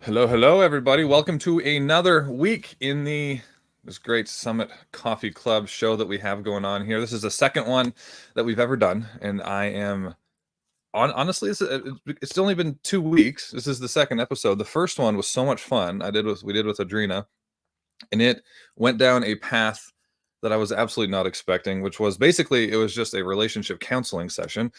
Hello, everybody. Welcome to another week in this great Summit Coffee Club show that we have going on here. This is the second one that we've ever done, and I am honestly, it's only been 2 weeks. This is the second episode. The first one was so much fun. We did with Adrena, and it went down a path that I was absolutely not expecting, which was basically it was just a relationship counseling session,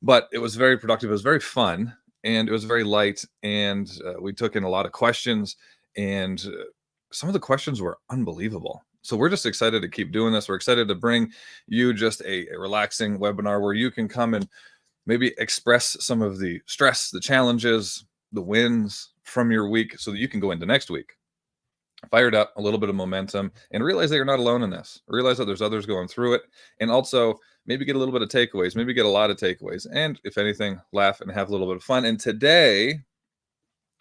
but it was very productive. It was very fun, and it was very light, and we took in a lot of questions, and some of the questions were unbelievable. So we're just excited to keep doing this. We're excited to bring you just a relaxing webinar where you can come and maybe express some of the stress, the challenges, the wins from your week so that you can go into next week fired up, a little bit of momentum, and realize that you're not alone in this. Realize that there's others going through it, and also maybe get a little bit of takeaways, maybe get a lot of takeaways, and if anything, laugh and have a little bit of fun. And today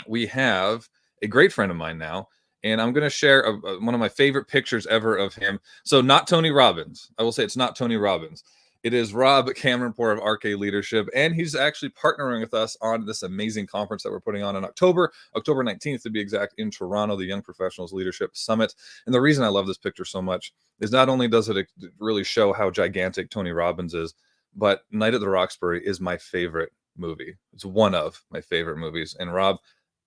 we have a great friend of mine now, and I'm going to share one of my favorite pictures ever of him. So not Tony Robbins. I will say it's not Tony Robbins. It is Rob Kamranpoor of RK Leadership, and he's actually partnering with us on this amazing conference that we're putting on in October 19th to be exact, in Toronto, the Young Professionals Leadership Summit. And the reason I love this picture so much is not only does it really show how gigantic Tony Robbins is, but Night at the Roxbury is my favorite movie. It's one of my favorite movies, and Rob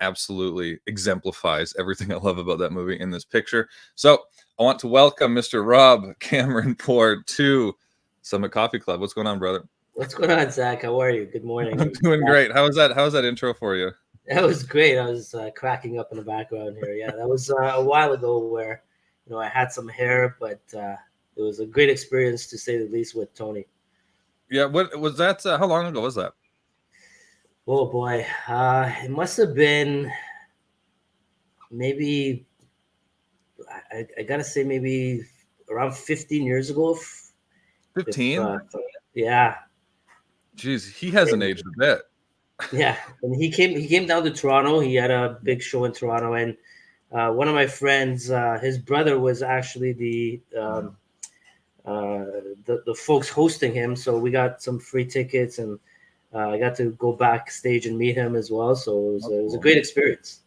absolutely exemplifies everything I love about that movie in this picture. So I want to welcome Mr. Rob Kamranpoor to Summit Coffee Club. What's going on, brother? What's going on, Zach? How are you? Good morning. I'm doing great. How was that intro for you? That was great. I was cracking up in the background here. Yeah, that was a while ago where, I had some hair, but it was a great experience to say the least with Tony. Yeah. What was that? How long ago was that? Oh boy, it must have been maybe. I gotta say maybe around 15 years ago. 15? Yeah. Jeez, he hasn't aged a bit. Yeah, and he came down to Toronto. He had a big show in Toronto, and one of my friends, his brother was actually the folks hosting him. So we got some free tickets, and I got to go backstage and meet him as well. So it was a great experience.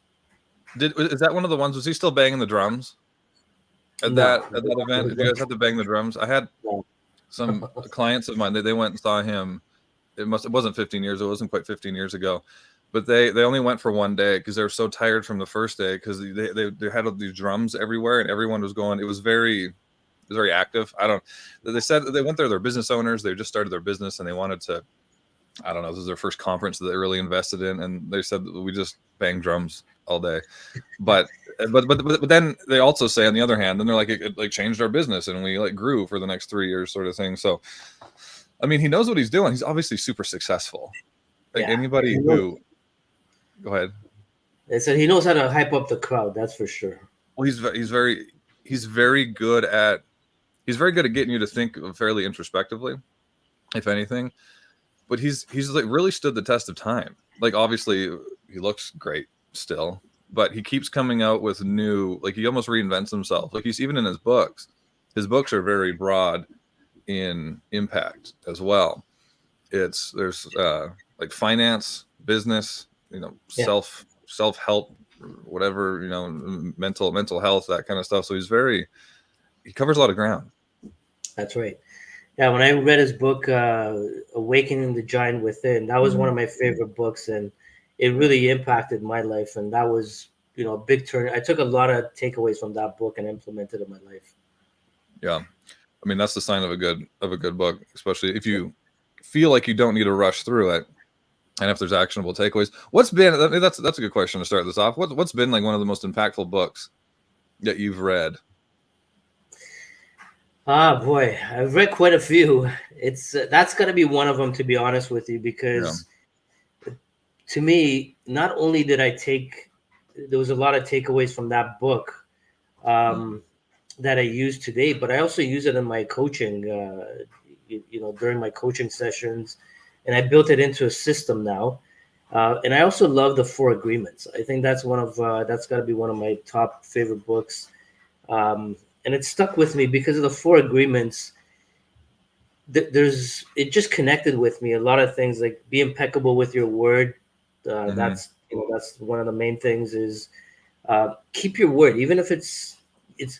Is that one of the ones? Was he still banging the drums at that event? Did you guys have to bang the drums? I had some clients of mine. They went and saw him. It wasn't 15 years. It wasn't quite 15 years ago, but they only went for one day because they were so tired from the first day because they had these drums everywhere and everyone was going. It was very active. They said they went there. They're business owners. They just started their business and they wanted to. I don't know. This was their first conference that they really invested in, and they said that we just bang drums all day. But then they also say, on the other hand, then they're like, it changed our business and we grew for the next 3 years, sort of thing. So, I mean, he knows what he's doing. He's obviously super successful. Anybody who, go ahead. They said he knows how to hype up the crowd. That's for sure. Well, he's very good at getting you to think fairly introspectively, if anything. But he's really stood the test of time. Obviously he looks great still, but he keeps coming out with new, he almost reinvents himself. He's even in his books. His books are very broad in impact as well. There's finance, business, self-help, whatever, mental health, that kind of stuff. So he covers a lot of ground. That's right. Yeah, when I read his book, Awakening the Giant Within, that was one of my favorite books, and it really impacted my life. And that was, a big turn. I took a lot of takeaways from that book and implemented in my life. Yeah, I mean, that's the sign of a good book, especially if you feel like you don't need to rush through it, and if there's actionable takeaways. That's a good question to start this off. What's been one of the most impactful books that you've read? Boy, I've read quite a few. It's that's got to be one of them, to be honest with you, because to me, not only did there was a lot of takeaways from that book that I use today, but I also use it in my coaching. during my coaching sessions, and I built it into a system now. And I also love the Four Agreements. I think that's that's got to be one of my top favorite books. And it stuck with me because of the Four Agreements. It just connected with me a lot of things, like be impeccable with your word. That's that's one of the main things is keep your word, even if it's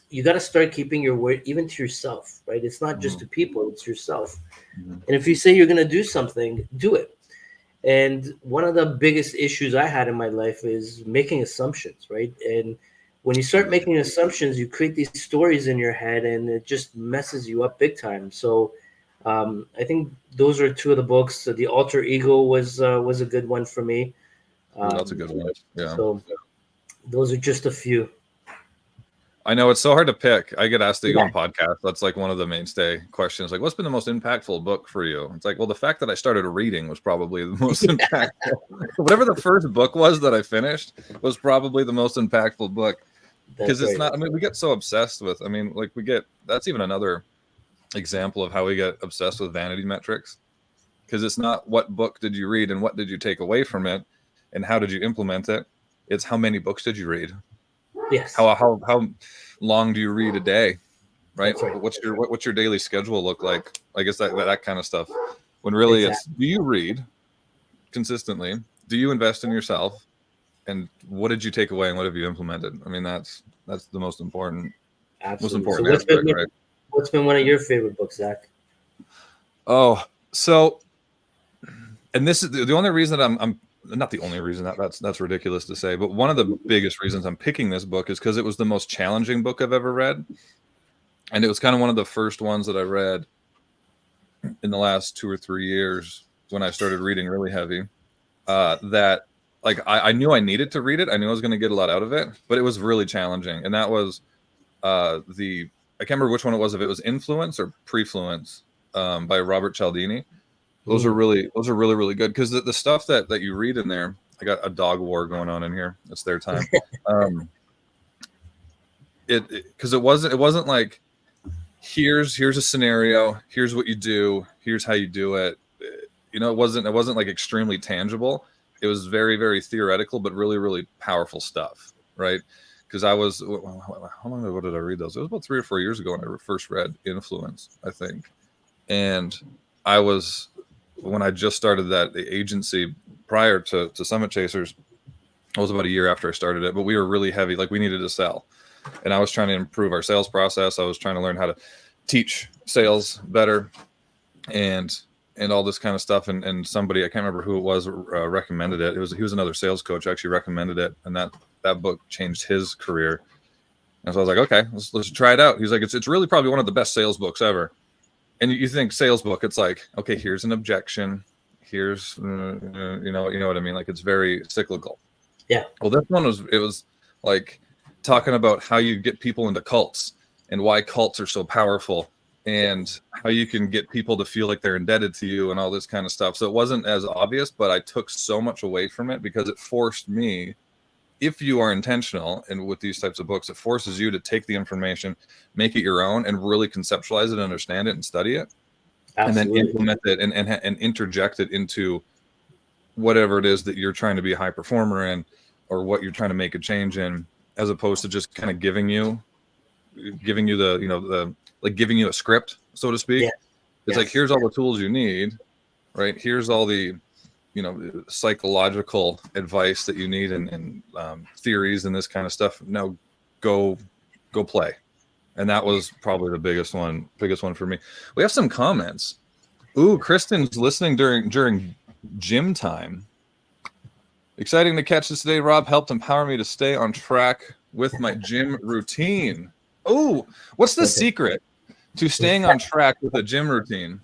you got to start keeping your word even to yourself, right? It's not just to people, it's yourself. And if you say you're going to do something, do it. And one of the biggest issues I had in my life is making assumptions, right? And when you start making assumptions, you create these stories in your head, and it just messes you up big time. So I think those are two of the books. The Alter Ego was a good one for me. That's a good one. Yeah. So those are just a few. I know it's so hard to pick. I get asked to go on podcasts. That's like one of the mainstay questions. Like, what's been the most impactful book for you? It's like, well, the fact that I started reading was probably the most impactful. Whatever the first book was that I finished was probably the most impactful book. Because it's not, I mean, we get so obsessed with, I mean, like that's even another example of how we get obsessed with vanity metrics. Because it's not what book did you read and what did you take away from it and how did you implement it. It's how many books did you read? Yes. How long do you read a day, right? What's your daily schedule look like? I guess that kind of stuff. When really it's, do you read consistently? Do you invest in yourself? And what did you take away and what have you implemented? I mean, that's the most important. Absolutely. Most important aspect, right? What's been one of your favorite books, Zach? Oh, so, and this is the only reason that I'm not the only reason that's ridiculous to say, but one of the biggest reasons I'm picking this book is because it was the most challenging book I've ever read. And it was kind of one of the first ones that I read in the last 2 or 3 years when I started reading really heavy, that like I knew I needed to read it. I knew I was going to get a lot out of it, but it was really challenging. And that was I can't remember which one it was, if it was Influence or Prefluence by Robert Cialdini. Those are really good because the stuff that you read in there. I got a dog war going on in here. It's their time. Because it wasn't like here's a scenario, here's what you do, here's how you do it. You know, it wasn't like extremely tangible. It was very, very theoretical, but really, really powerful stuff, right? Because how long ago did I read those? It was about 3 or 4 years ago when I first read Influence, I think. And when I just started the agency prior to Summit Chasers, it was about a year after I started it, but we were really heavy. Like we needed to sell. And I was trying to improve our sales process. I was trying to learn how to teach sales better and all this kind of stuff. And somebody, I can't remember who it was, recommended it. He was another sales coach actually recommended it. And that book changed his career. And so I was like, okay, let's try it out. He's like, it's really probably one of the best sales books ever. And you think sales book, it's like, okay, here's an objection. Here's, you know what I mean? Like it's very cyclical. Yeah. Well, this one was like talking about how you get people into cults and why cults are so powerful and how you can get people to feel like they're indebted to you and all this kind of stuff. So it wasn't as obvious, but I took so much away from it because it forced me, if you are intentional and with these types of books, it forces you to take the information, make it your own, and really conceptualize it, understand it, and study it. Absolutely. And then implement it and interject it into whatever it is that you're trying to be a high performer in or what you're trying to make a change in, as opposed to just kind of giving you giving you a script, so to speak. Yeah. It's like, here's all the tools you need, right? Here's all the psychological advice that you need and theories and this kind of stuff. Now go play. And that was probably the biggest one for me. We have some comments. Ooh, Kristen's listening during gym time. Exciting to catch this today. Rob helped empower me to stay on track with my gym routine. Oh, what's the secret to staying on track with a gym routine?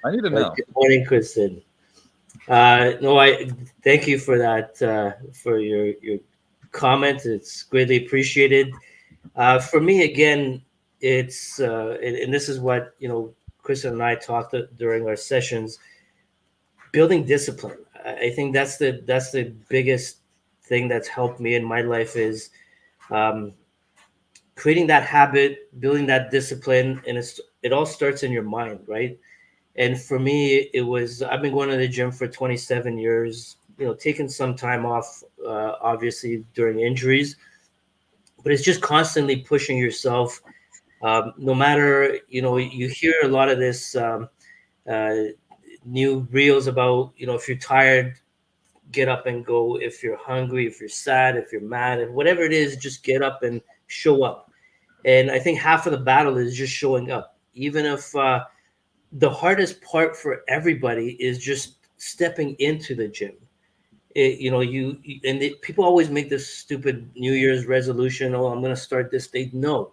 I need to know. Good morning, Kristen. I thank you for that, for your comment. It's greatly appreciated. For me, again, it's and this is what Kristen and I talked during our sessions. Building discipline. I think that's the biggest thing that's helped me in my life is creating that habit, building that discipline, and it all starts in your mind, right? And for me, it was, I've been going to the gym for 27 years, taking some time off, obviously during injuries, but it's just constantly pushing yourself. No matter, you hear a lot of this uh, new reels about, if you're tired, get up and go. If you're hungry, if you're sad, if you're mad, if whatever it is, just get up and show up. And I think half of the battle is just showing up. Even if the hardest part for everybody is just stepping into the gym. People always make this stupid New Year's resolution. Oh, I'm going to start this day. No,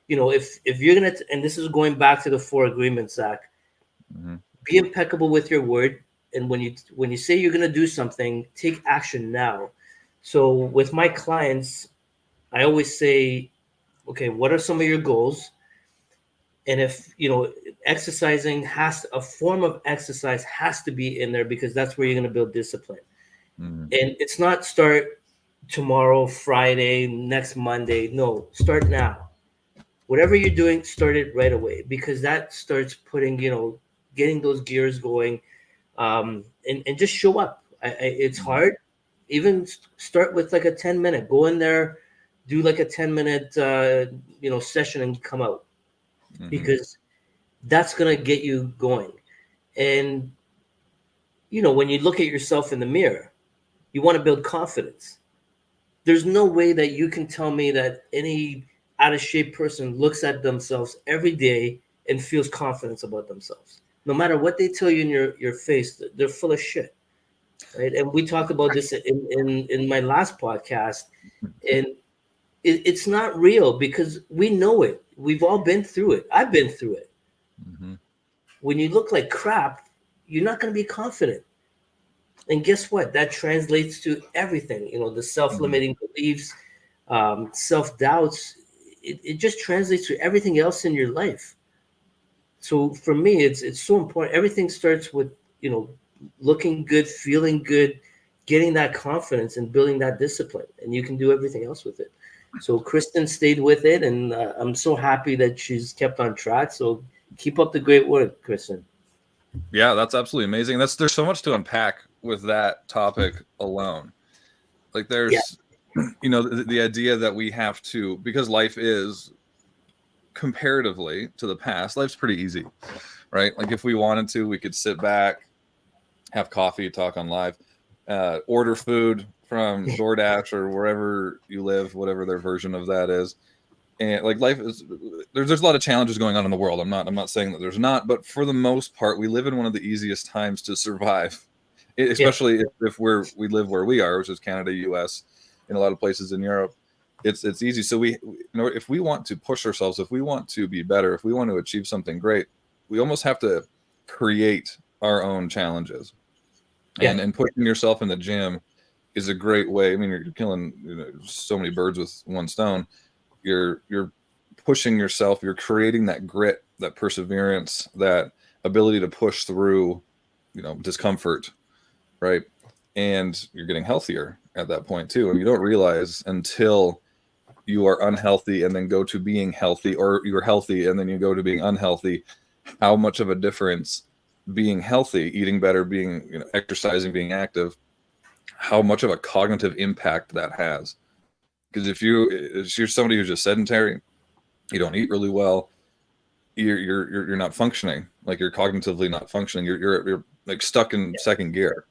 if you're going to, and this is going back to the 4 agreements, Zach, Mm-hmm. be impeccable with your word. And when you say you're going to do something, take action now. So with my clients, I always say, okay, what are some of your goals? And if exercising a form of exercise has to be in there, because that's where you're going to build discipline. Mm-hmm. And it's not start tomorrow, Friday, next Monday. No, start now. Whatever you're doing, start it right away, because that starts putting, getting those gears going. And just show up. It's hard. Even start with like a 10-minute. Go in there, do like a 10-minute, session and come out, Mm-hmm. because that's gonna get you going. And when you look at yourself in the mirror, you want to build confidence. There's no way that you can tell me that any out of shape person looks at themselves every day and feels confidence about themselves. No matter what they tell you in your face, they're full of shit. Right. And we talked about this in my last podcast. And it's not real, because we know it. We've all been through it. I've been through it. Mm-hmm. When you look like crap, you're not going to be confident. And guess what? That translates to everything. The self-limiting beliefs, self-doubts. It just translates to everything else in your life. So for me, it's so important. Everything starts with looking good, feeling good, getting that confidence, and building that discipline. And you can do everything else with it. So Kristen stayed with it, and I'm so happy that she's kept on track. So keep up the great work, Kristen. Yeah, that's absolutely amazing. There's so much to unpack with that topic alone. Like Yeah. there's, the idea that we have to, because life is comparatively to the past, life's pretty easy, right? Like if we wanted to, we could sit back, have coffee, talk on live, order food from DoorDash or wherever you live, whatever their version of that is. And like life is, there's a lot of challenges going on in the world. I'm not saying that there's not, but for the most part, we live in one of the easiest times to survive, especially if we live where we are, which is Canada, US, in a lot of places in Europe. It's easy. So if we want to push ourselves, if we want to be better, if we want to achieve something great, we almost have to create our own challenges. Yeah. And pushing yourself in the gym is a great way. I mean, you're killing so many birds with one stone. You're pushing yourself. You're creating that grit, that perseverance, that ability to push through, discomfort, right? And you're getting healthier at that point too. And you don't realize until you are unhealthy and then go to being healthy, or you're healthy and then you go to being unhealthy, how much of a difference being healthy, eating better, being exercising, being active, how much of a cognitive impact that has. Because if you're somebody who's just sedentary, you don't eat really well, you're not functioning. Like you're cognitively not functioning. You're like stuck in second gear,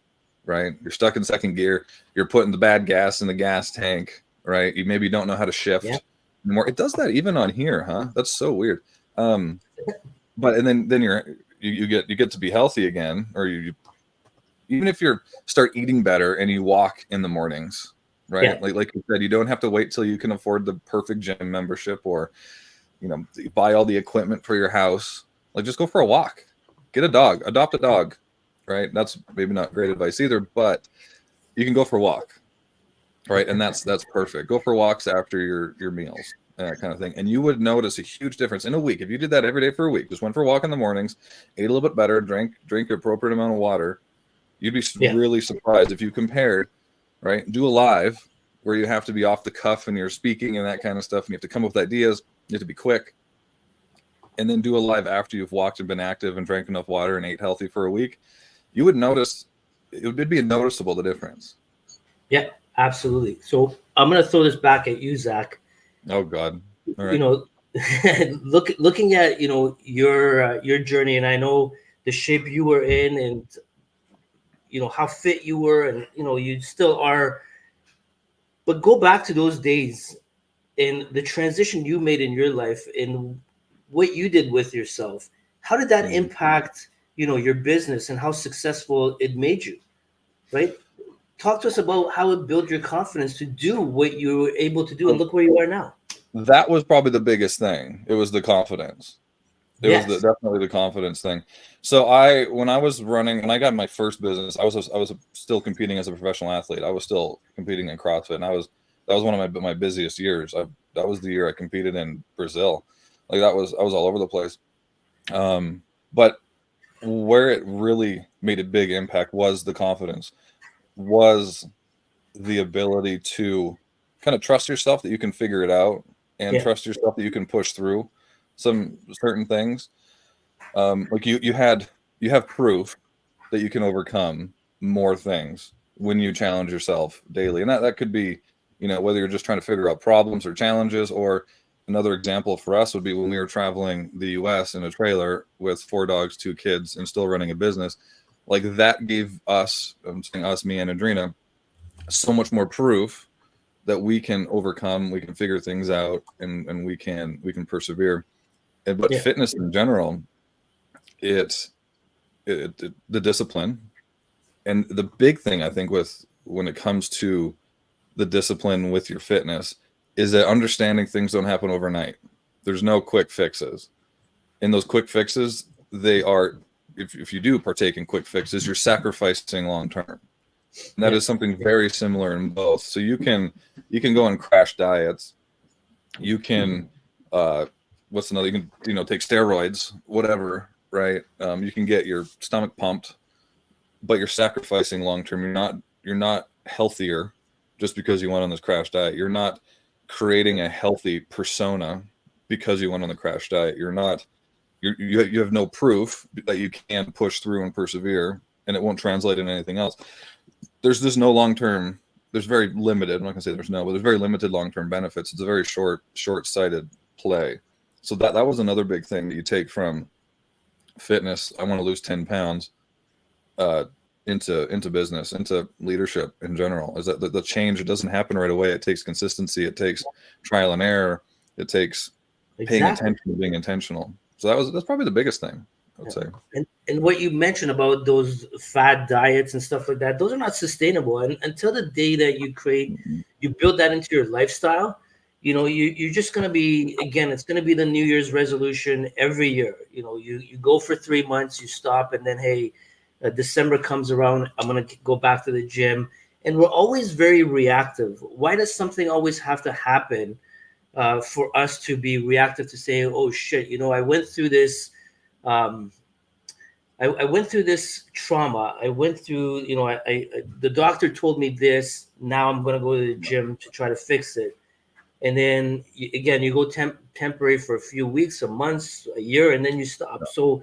right? You're stuck in second gear. You're putting the bad gas in the gas tank, right? You maybe don't know how to shift anymore. It does that even on here, huh? That's so weird. But and then you get to be healthy again, or you even if you start eating better and you walk in the mornings, right? Like you said, you don't have to wait till you can afford the perfect gym membership, or buy all the equipment for your house. Like just go for a walk, get a dog, adopt a dog, right? That's maybe not great advice either, but you can go for a walk, right? And that's perfect. Go for walks after your meals, that kind of thing. And you would notice a huge difference in a week if you did that every day for a week. Just went for a walk in the mornings, ate a little bit better, drank the appropriate amount of water. You'd be really surprised if you compared, right? Do a live where you have to be off the cuff and you're speaking and that kind of stuff, and you have to come up with ideas. You have to be quick. and then do a live after you've walked and been active and drank enough water and ate healthy for a week, you would notice it'd be noticeable, the difference. Yeah, absolutely. So I'm gonna throw this back at you, Zach. Oh God. All You right. know, looking at your journey, and I know the shape you were in, and how fit you were, and you still are. But go back to those days and the transition you made in your life and what you did with yourself. How did that Mhm. impact your business and how successful it made you? Right? Talk to us about how it built your confidence to do what you were able to do, and So look where you are now. that was probably the biggest thing. It was the confidence. It was Yes. definitely the confidence thing. So when I was running, when I got my first business, I was still competing as a professional athlete. I was still competing in CrossFit, and that was one of my busiest years. That was the year I competed in Brazil. Like I was all over the place. But where it really made a big impact was the confidence, was the ability to kind of trust yourself that you can figure it out, and Yeah. trust yourself that you can push through some certain things. Like you have proof that you can overcome more things when you challenge yourself daily, and that could be, whether you're just trying to figure out problems or challenges. Or another example for us would be when we were traveling the US in a trailer with 4 dogs, 2 kids, and still running a business. Like that gave us, I'm saying us, me and Adrena, so much more proof that we can overcome, we can figure things out, and we can persevere. But Yeah. fitness in general, it's the discipline. And the big thing I think with when it comes to the discipline with your fitness is that understanding things don't happen overnight. There's no quick fixes. And those quick fixes, they are, if you do partake in quick fixes, you're sacrificing long term. And that Yeah. is something very similar in both. So you can go and crash diets. You can what's another, you can take steroids, whatever, right? You can get your stomach pumped, but you're sacrificing long term. You're not healthier just because you went on this crash diet. You're not creating a healthy persona because you went on the crash diet. You have no proof that you can push through and persevere, and it won't translate into anything else. There's no long term. There's very limited. I'm not gonna say there's no, but there's very limited long term benefits. It's a very short sighted play. So that was another big thing that you take from fitness. I want to lose 10 pounds, uh, into business, into leadership in general, is that the change, it doesn't happen right away. It takes consistency. It takes trial and error. It takes paying Exactly. attention, being intentional. So that's probably the biggest thing, I would Yeah. say. And what you mentioned about those fad diets and stuff like that, those are not sustainable. And until the day that Mhm. you build that into your lifestyle, you're just going to be, again, it's going to be the New Year's resolution every year. You go for 3 months, you stop, and then, hey, December comes around, I'm going to go back to the gym. And we're always very reactive. Why does something always have to happen for us to be reactive, to say, oh shit, I went through this. Um, I went through this trauma. I went through, the doctor told me this. Now I'm going to go to the gym to try to fix it. And then again, you go temporary for a few weeks, a months, a year, and then you stop. So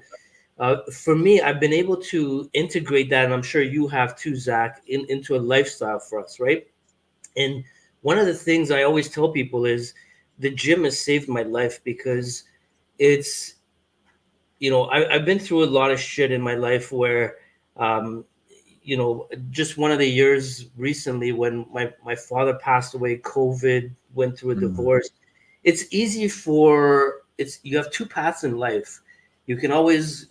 for me, I've been able to integrate that, and I'm sure you have too, Zach, into a lifestyle for us, right? And one of the things I always tell people is the gym has saved my life because it's I've been through a lot of shit in my life where um, just one of the years recently when my father passed away, COVID, went through a Mhm. divorce. It's easy for it's you have two paths in life. You can always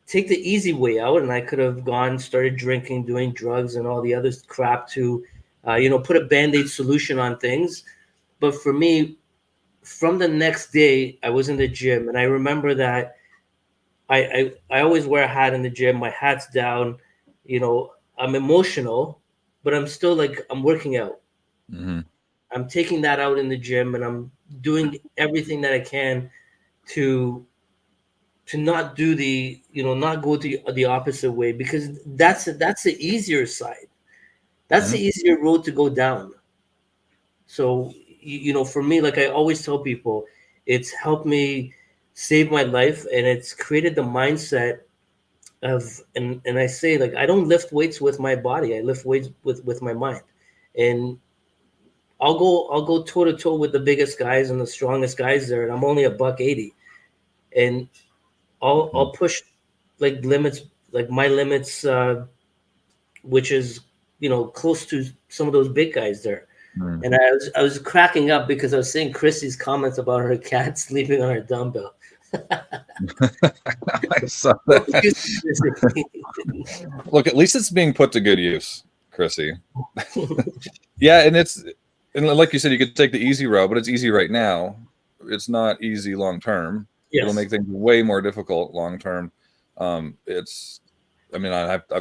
take the easy way out, and I could have gone, started drinking, doing drugs and all the other crap to put a band-aid solution on things. But for me, from the next day, I was in the gym, and I remember that I always wear a hat in the gym. My hat's down. I'm emotional, but I'm still like I'm working out. Mhm. I'm taking that out in the gym, and I'm doing everything that I can to not do not go the opposite way, because that's the easier side. That's the Mhm. easier road to go down. So for me, like I always tell people, it's helped me saved my life, and it's created the mindset of, and I say, like, I don't lift weights with my body. I lift weights with my mind. And I'll go toe to toe with the biggest guys and the strongest guys there, and I'm only a buck 80. And I'll push like limits, like my limits, which is, close to some of those big guys there. Mm. And I was cracking up because I was seeing Chrissy's comments about her cat sleeping on her dumbbell. I saw that. Look, at least it's being put to good use, Chrissy. Yeah, and like you said, you could take the easy route, but it's easy right now. It's not easy long term. Yes. It'll make things way more difficult long term. I've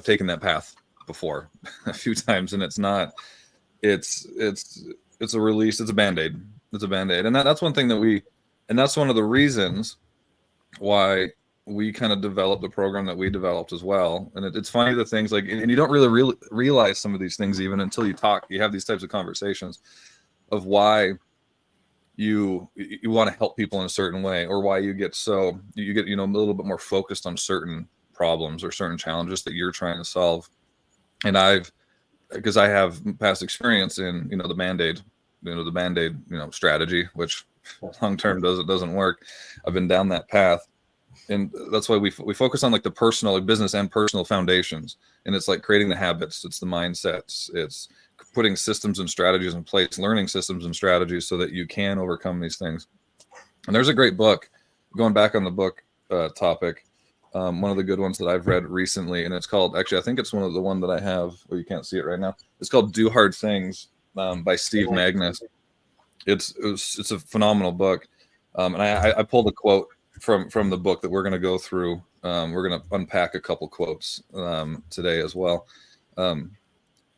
taken that path before a few times, and it's not. It's a release. It's a band-aid. It's a band-aid, and that's one thing and that's one of the reasons why we kind of developed the program that we developed as well. And it's funny, the things like, and you don't really realize some of these things even until you have these types of conversations of why you want to help people in a certain way, or why you get a little bit more focused on certain problems or certain challenges that you're trying to solve. And because I have past experience in, the band-aid strategy, which long term doesn't work. I've been down that path, and that's why we focus on like the personal, like business and personal foundations. And it's like creating the habits, it's the mindsets, it's putting systems and strategies in place, learning systems and strategies so that you can overcome these things. And there's a great book, going back on the book topic, one of the good ones that I've read recently, and it's called, actually, I think it's one that I have, or you can't see it right now. It's called Do Hard Things, by Steve Magnus. It's a phenomenal book. And I pulled a quote from the book that we're going to go through. We're going to unpack a couple quotes today as well.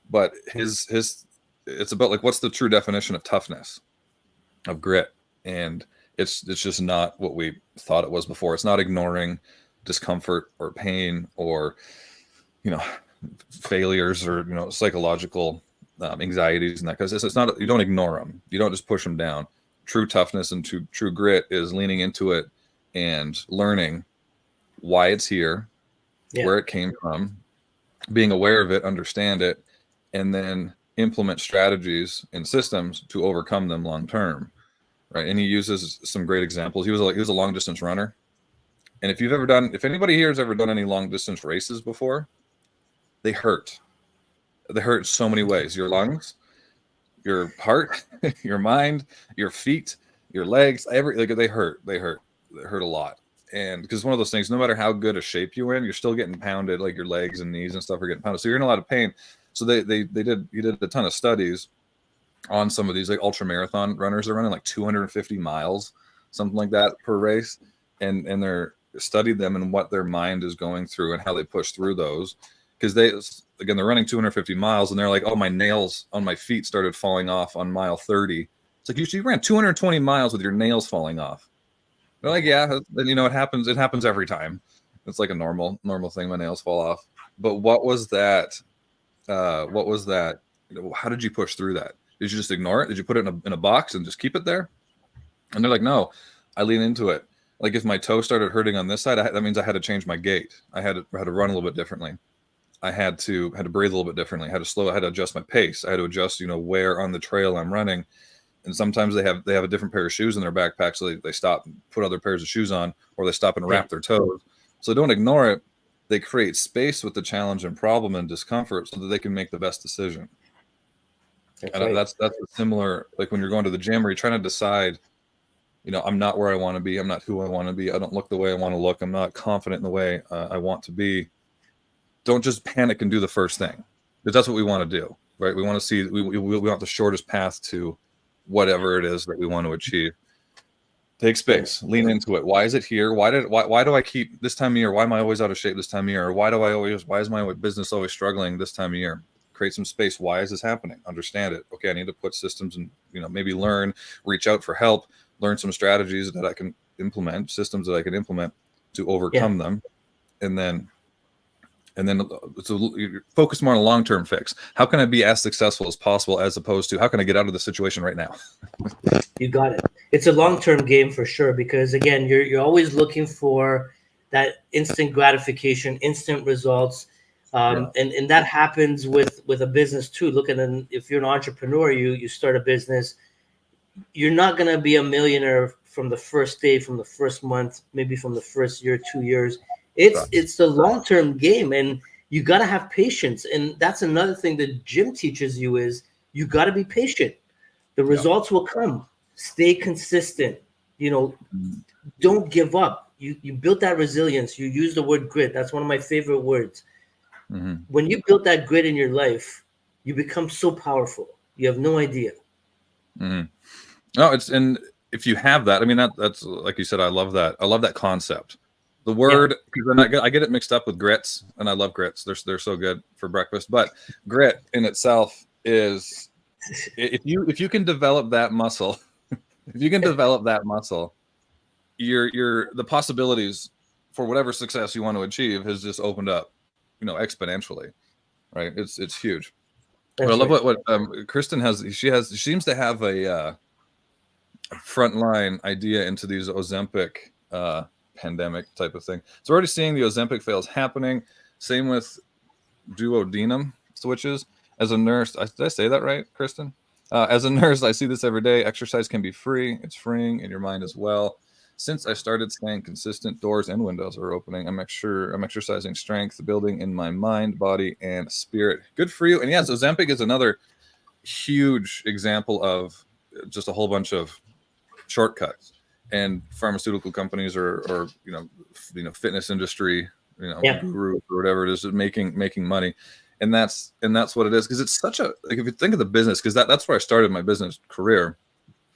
But it's about like, what's the true definition of toughness, of grit? And it's just not what we thought it was before. It's not ignoring discomfort or pain or, failures or, psychological anxieties and that, because it's not, you don't ignore them. You don't just push them down. True toughness and true grit is leaning into it and learning why it's here, where it came from, being aware of it, understand it, and then implement strategies and systems to overcome them long term. Right. And he uses some great examples. He was a long distance runner. And if anybody here has ever done any long distance races before, they hurt. They hurt in so many ways. Your lungs, your heart, your mind, your feet, your legs, they hurt. They hurt a lot. And because one of those things, no matter how good a shape you're in, you're still getting pounded, like your legs and knees and stuff are getting pounded. So you're in a lot of pain. So he did a ton of studies on some of these like ultra marathon runners. They're running like 250 miles, something like that per race. And they're studied them and what their mind is going through and how they push through those. Because they're running 250 miles and they're like, oh, my nails on my feet started falling off on mile 30. It's like, you ran 220 miles with your nails falling off. They're like, yeah, and it happens. It happens every time. It's like a normal thing. My nails fall off. But what was that? How did you push through that? Did you just ignore it? Did you put it in a box and just keep it there? And they're like, no, I lean into it. Like if my toe started hurting on this side, that means I had to change my gait. I had to run a little bit differently. I had to breathe a little bit differently. I had to adjust my pace. I had to adjust, where on the trail I'm running. And sometimes they have a different pair of shoes in their backpack. So they stop and put other pairs of shoes on, or they stop and wrap their toes. So don't ignore it. They create space with the challenge and problem and discomfort so that they can make the best decision. That's similar, like when you're going to the gym or you're trying to decide, I'm not where I want to be. I'm not who I want to be. I don't look the way I want to look. I'm not confident in the way I want to be. Don't just panic and do the first thing, because that's what we want to do, right? We want to see, we want the shortest path to whatever it is that we want to achieve. Take space, lean into it. Why is it here? Why do I keep this time of year? Why am I always out of shape this time of year? Or why is my business always struggling this time of year? Create some space. Why is this happening? Understand it. Okay, I need to put systems and, maybe reach out for help, learn some strategies that I can implement, systems that I can implement to overcome them. And then And then so you focus more on a long-term fix. How can I be as successful as possible, as opposed to how can I get out of the situation right now? You got it. It's a long-term game for sure, because again, you're always looking for that instant gratification, instant results. And that happens with a business too. Look at if you're an entrepreneur, you start a business, you're not going to be a millionaire from the first day, from the first month, maybe from the first year, 2 years. It's the long-term game, and you got to have patience. And that's another thing that Jim teaches you is you got to be patient. The results will come. Stay consistent. Don't give up. You built that resilience. You use the word grit. That's one of my favorite words. Mm-hmm. When you build that grit in your life, you become so powerful. You have no idea. Mm-hmm. No, and if you have that, I mean, that's like you said, I love that. I love that concept. The word, because I get it mixed up with grits, and I love grits. They're so good for breakfast. But grit in itself is, if you can develop that muscle, if you can develop that muscle, your the possibilities for whatever success you want to achieve has just opened up, exponentially, right? It's huge. But I love what Kristen has. She seems to have a frontline idea into these Ozempic pandemic type of thing. So we're already seeing the Ozempic fails happening. Same with duodenum switches. As a nurse, did I say that right, Kristen? As a nurse, I see this every day. Exercise can be free. It's freeing in your mind as well. Since I started staying consistent, doors and windows are opening. I'm exercising strength, building in my mind, body, and spirit. Good for you. And yes, Ozempic is another huge example of just a whole bunch of shortcuts, and pharmaceutical companies or fitness industry, guru or whatever it is, making money. And that's what it is, because it's such a, like, if you think of the business, because that's where I started my business career.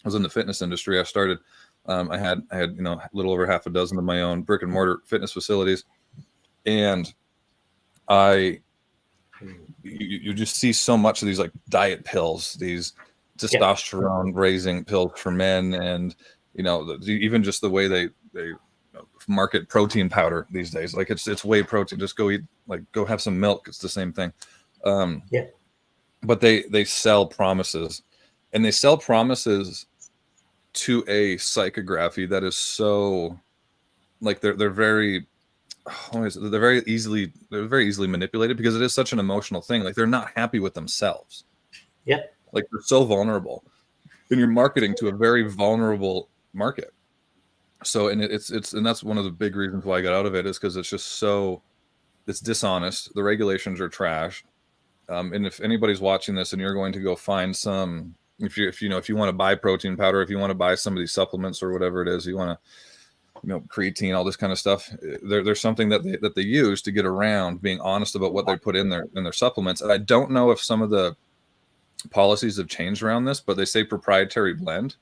I was in the fitness industry. I started, I had a little over half a dozen of my own brick and mortar fitness facilities, and you just see so much of these like diet pills, these testosterone raising pills for men, and even just the way they market protein powder these days. Like it's whey protein. Just go eat, like go have some milk. It's the same thing. But they sell promises, and they sell promises to a psychography that is so, like, they're very they're very easily manipulated, because it is such an emotional thing. Like, they're not happy with themselves. Like, they're so vulnerable, and you're marketing to a very vulnerable market. So, and it's and that's one of the big reasons why I got out of it, is because it's dishonest. The regulations are trash. And if anybody's watching this and you're going to go find some, if you want to buy protein powder, if you want to buy some of these supplements or whatever it is, you want to, creatine, all this kind of stuff, there's something that they use to get around being honest about what they put in their supplements. And I don't know if some of the policies have changed around this, but they say proprietary blend.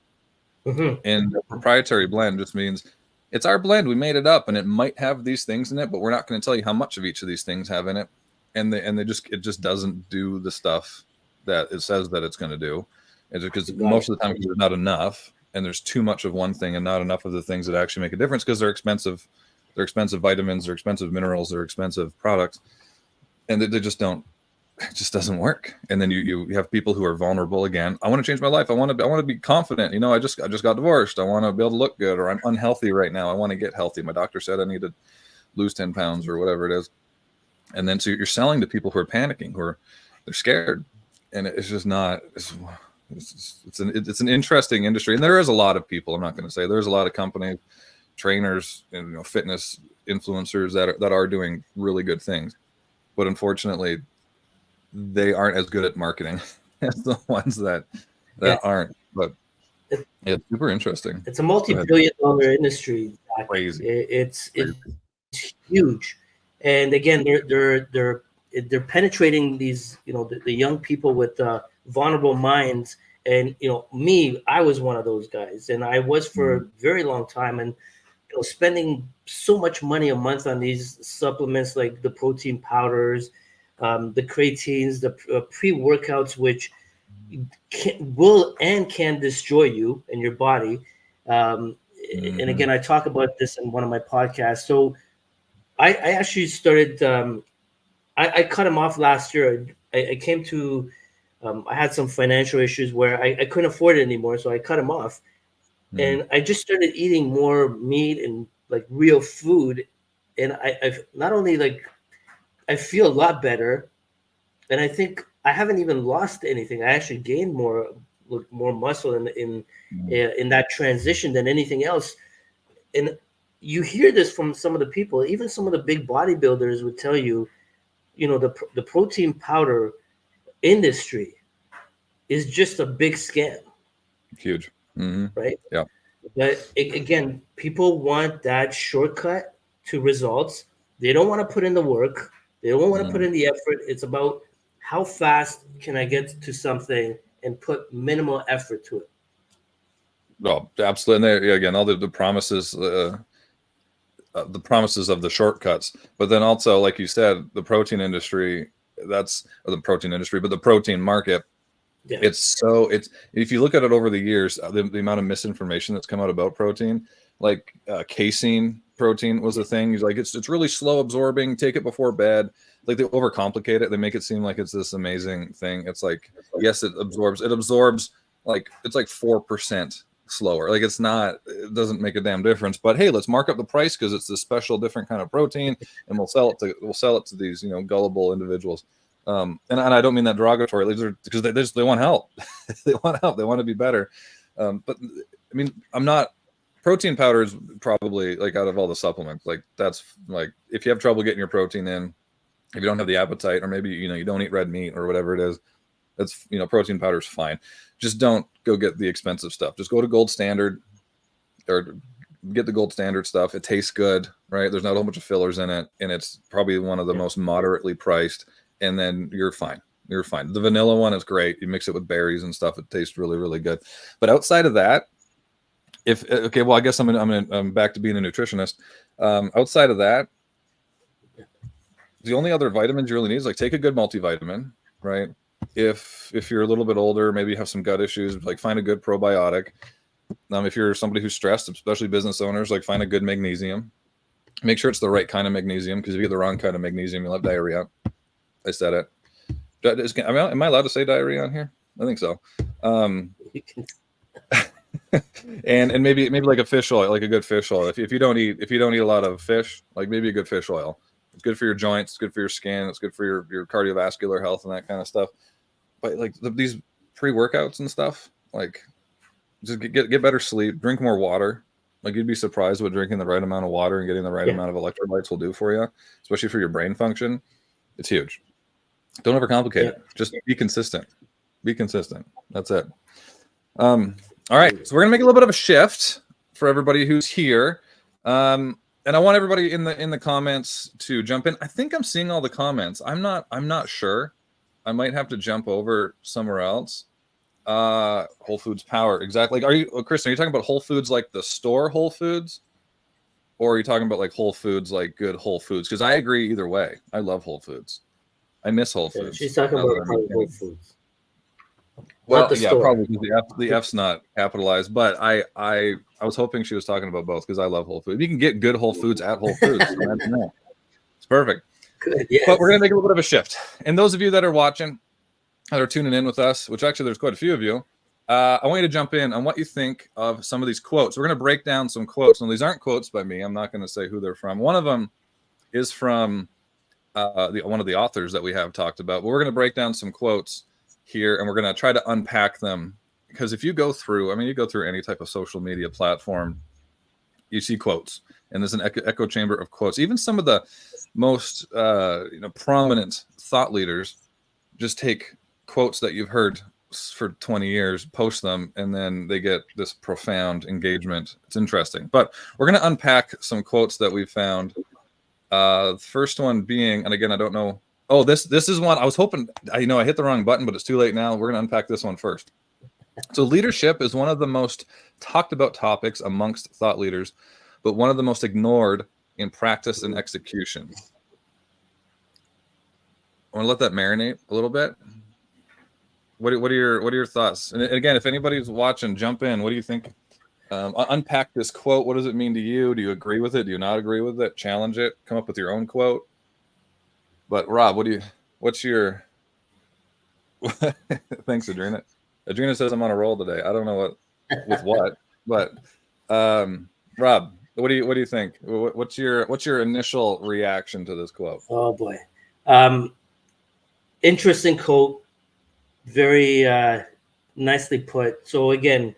And the proprietary blend just means it's our blend. We made it up, and it might have these things in it, but we're not going to tell you how much of each of these things have in it. And it just doesn't do the stuff that it says that it's going to do. And because most of the time there's not enough, and there's too much of one thing and not enough of the things that actually make a difference, because they're expensive. They're expensive vitamins, they're expensive minerals, they're expensive products, and they just don't. It just doesn't work. And then you have people who are vulnerable again. I want to change my life. I want to be confident. I just got divorced. I want to be able to look good, or I'm unhealthy right now. I want to get healthy. My doctor said I need to lose 10 pounds or whatever it is. And then so you're selling to people who are panicking, they're scared. And it's just not, it's an interesting industry. And there is a lot of people, I'm not going to say, there's a lot of companies, trainers, and fitness influencers that are doing really good things. But unfortunately, they aren't as good at marketing as the ones that aren't. But it's super interesting. It's a multi-billion-dollar industry. Crazy. It's huge, and again, they're penetrating these, the young people with vulnerable minds. And I was one of those guys, and I was for a very long time, and spending so much money a month on these supplements, like the protein powders, the creatines, the pre-workouts, which can destroy you and your body. And again, I talk about this in one of my podcasts. So I actually started I cut them off last year. I came to I had some financial issues where I couldn't afford it anymore, so I cut them off, Mm, and I just started eating more meat and like real food, and I've not only like I feel a lot better, and I think I haven't even lost anything. I actually gained more muscle mm, in that transition than anything else. And you hear this from some of the people, even some of the big bodybuilders would tell you, the protein powder industry is just a big scam, huge. Hmm. right? Yeah. But again, people want that shortcut to results. They don't want to put in the work. They don't want to put Mm. in the effort. It's about how fast can I get to something and put minimal effort to it. Oh, absolutely. And there, again, all the promises of the shortcuts, but then also, like you said, the protein industry, or the protein industry, but the protein market, Yeah, it's if you look at it over the years, the amount of misinformation that's come out about protein, like casein protein was a thing. He's like, it's really slow absorbing, take it before bed. Like, they overcomplicate it, they make it seem like it's this amazing thing. It's like, yes, it absorbs like it's like 4% slower. Like, it doesn't make a damn difference, but hey, let's mark up the price because it's this special different kind of protein, and we'll sell it to these gullible individuals. And I don't mean that derogatory, because they want help. They want help. They want to be better. But I mean, I'm not. Protein powder is probably, like, out of all the supplements, like, that's like, if you have trouble getting your protein in, if you don't have the appetite, or maybe you don't eat red meat or whatever it is, that's protein powder is fine. Just don't go get the expensive stuff. Just go to Gold Standard, or get the Gold Standard stuff. It tastes good, right? There's not a whole bunch of fillers in it, and it's probably one of the yeah, most moderately priced. And then you're fine. You're fine. The vanilla one is great. You mix it with berries and stuff. It tastes really, really good. But outside of that, if okay, well, I guess I'm back to being a nutritionist. Outside of that, the only other vitamins you really need is, like, take a good multivitamin, right? If you're a little bit older, maybe you have some gut issues, like, find a good probiotic. If you're somebody who's stressed, especially business owners, like, find a good magnesium. Make sure it's the right kind of magnesium, because if you get the wrong kind of magnesium, you'll have diarrhea. I said it. Am I allowed to say diarrhea on here? I think so. you can, And maybe like a fish oil, like a good fish oil. If you don't eat a lot of fish, like, maybe a good fish oil. It's good for your joints. It's good for your skin. It's good for your cardiovascular health and that kind of stuff. But, like, these pre-workouts and stuff, like, just get better sleep, drink more water. Like, you'd be surprised what drinking the right amount of water and getting the right yeah, amount of electrolytes will do for you, especially for your brain function. It's huge. Don't overcomplicate yeah. it. Just be consistent. Be consistent. That's it. Um, all right. So we're gonna make a little bit of a shift for everybody who's here. And I want everybody in the comments to jump in. I think I'm seeing all the comments. I'm not sure. I might have to jump over somewhere else. Whole Foods Power. Exactly. Kristen, are you talking about Whole Foods, like the store Whole Foods? Or are you talking about, like, Whole Foods, like good Whole Foods? Because I agree either way. I love Whole Foods. I miss Whole Yeah, Foods she's talking now that about I'm a probably Whole kid. Foods, not Well, the yeah, store. probably because the F's not capitalized, but I was hoping she was talking about both, because I love Whole Foods. You can get good Whole Foods at Whole Foods. Imagine that. It's perfect. Good. But we're Yes. gonna make a little bit of a shift. And those of you that are watching, that are tuning in with us, which actually there's quite a few of you, I want you to jump in on what you think of some of these quotes. We're going to break down some quotes. And these aren't quotes by me. I'm not going to say who they're from. One of them is from one of the authors that we have talked about. But we're going to break down some quotes here, and we're going to try to unpack them. Because if you go through, you go through any type of social media platform, you see quotes, and there's an echo chamber of quotes. Even some of the most prominent thought leaders just take quotes that you've heard for 20 years, post them, and then they get this profound engagement. It's interesting. But we're going to unpack some quotes that we found. The first one being, and again, I don't know. Oh, this is one I was hoping. I hit the wrong button, but it's too late now. We're going to unpack this one first. So, leadership is one of the most talked about topics amongst thought leaders, but one of the most ignored in practice and execution. I want to let that marinate a little bit. What are your thoughts? And again, if anybody's watching, jump in. What do you think? Unpack this quote. What does it mean to you? Do you agree with it? Do you not agree with it? Challenge it. Come up with your own quote. But Rob, what's your thanks, Adrena. Adrena says I'm on a roll today. I don't know with what, but Rob, what do you think? What's your initial reaction to this quote? Oh boy. Interesting quote. Very nicely put. So again,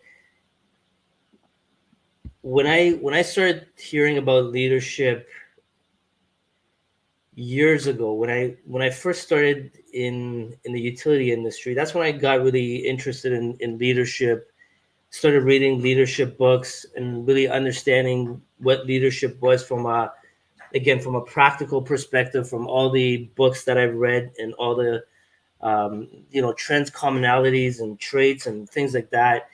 when I started hearing about leadership years ago, when I first started in the utility industry, that's when I got really interested in leadership. Started reading leadership books and really understanding what leadership was from a practical perspective, from all the books that I've read and all the trends, commonalities, and traits and things like that.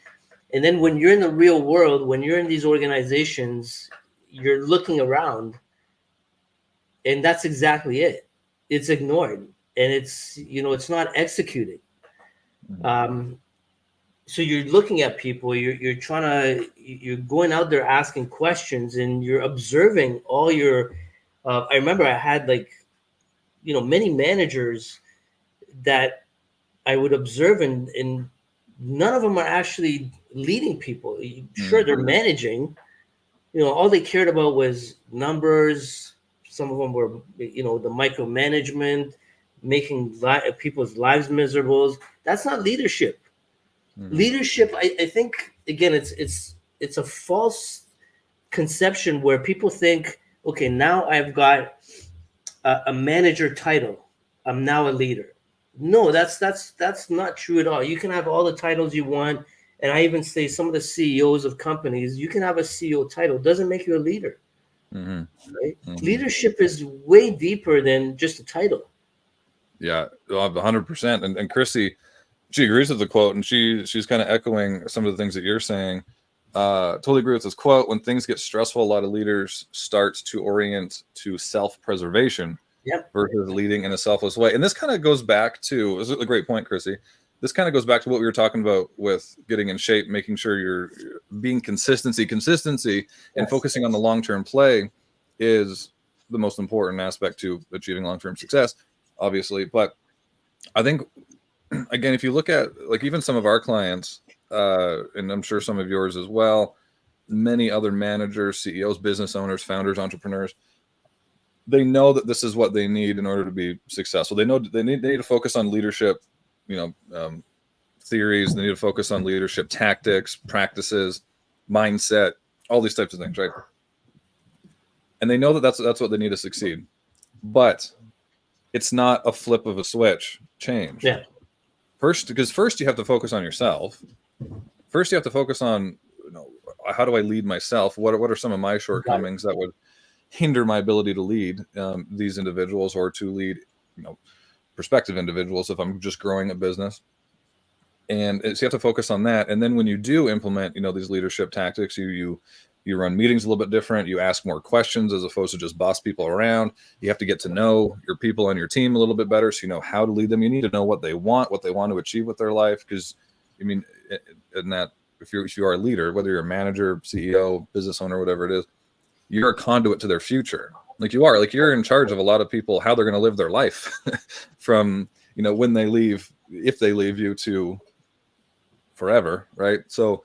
And then when you're in the real world, when you're in these organizations, you're looking around, and that's exactly it. It's ignored, and it's not executed. Um, so you're looking at people, you're going out there asking questions, and you're observing all your. I remember I had many managers that I would observe, and none of them are actually leading people. Sure, they're managing. All they cared about was numbers. Some of them were, the micromanagement, making people's lives miserable. That's not leadership. Leadership, I think, again, it's a false conception where people think, okay, now I've got a manager title, I'm now a leader. No, that's not true at all. You can have all the titles you want, and I even say some of the CEOs of companies, you can have a CEO title, doesn't make you a leader. Right? Leadership is way deeper than just a title. Yeah, 100%. And Chrissy, she agrees with the quote, and she's kind of echoing some of the things that you're saying. Totally agree with this quote. When things get stressful, a lot of leaders start to orient to self-preservation versus leading in a selfless way. And this kind of goes back to, this is a great point, Chrissy. This kind of goes back to what we were talking about with getting in shape, making sure you're being consistency, and focusing on the long-term play is the most important aspect to achieving long-term success, obviously. But I think, again, if you look at like even some of our clients, and I'm sure some of yours as well, many other managers, CEOs, business owners, founders, entrepreneurs, they know that this is what they need in order to be successful. They know they need to focus on leadership, theories. They need to focus on leadership tactics, practices, mindset, all these types of things, right? And they know that that's what they need to succeed. But it's not a flip of a switch change. Yeah. First you have to focus on yourself. First, you have to focus on, how do I lead myself? What are some of my shortcomings that would hinder my ability to lead these individuals, or to lead, prospective individuals if I'm just growing a business? And so you have to focus on that. And then when you do implement, these leadership tactics, you run meetings a little bit different. You ask more questions as opposed to just boss people around. You have to get to know your people on your team a little bit better, so you know how to lead them. You need to know what they want to achieve with their life. Because, in that, if you are a leader, whether you're a manager, CEO, business owner, whatever it is, you're a conduit to their future. You're in charge of a lot of people, how they're going to live their life from, when they leave, if they leave you, to forever, right? So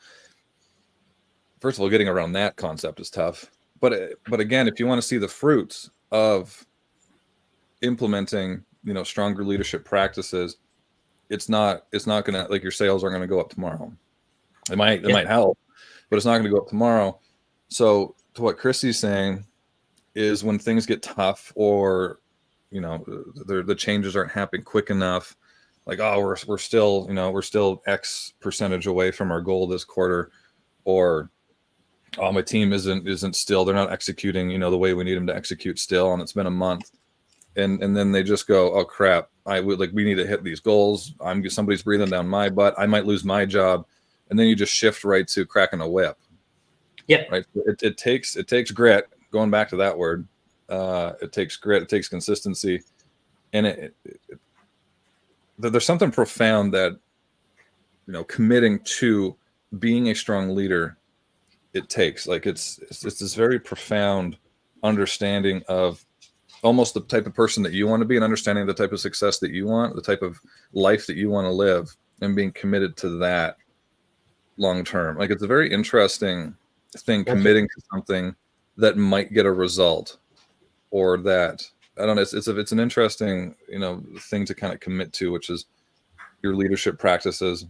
first of all, getting around that concept is tough. But again, if you want to see the fruits of implementing, stronger leadership practices, it's not gonna, like, your sales aren't gonna go up tomorrow. It might help, but it's not gonna go up tomorrow. So to what Christy's saying is, when things get tough, or the changes aren't happening quick enough, like, oh, we're still X percentage away from our goal this quarter, or oh, my team isn't still, they're not executing, the way we need them to execute still, and it's been a month, and then they just go, oh crap, we need to hit these goals. Somebody's breathing down my butt. I might lose my job, and then you just shift right to cracking a whip. Yeah. Right. It takes grit. Going back to that word, it takes grit. It takes consistency, and there's something profound that, committing to being a strong leader, it takes. Like, it's this very profound understanding of almost the type of person that you want to be, and understanding the type of success that you want, the type of life that you want to live, and being committed to that long term. Like, it's a very interesting thing, committing to something that might get a result, or that, I don't know, it's an interesting, thing to kind of commit to, which is your leadership practices.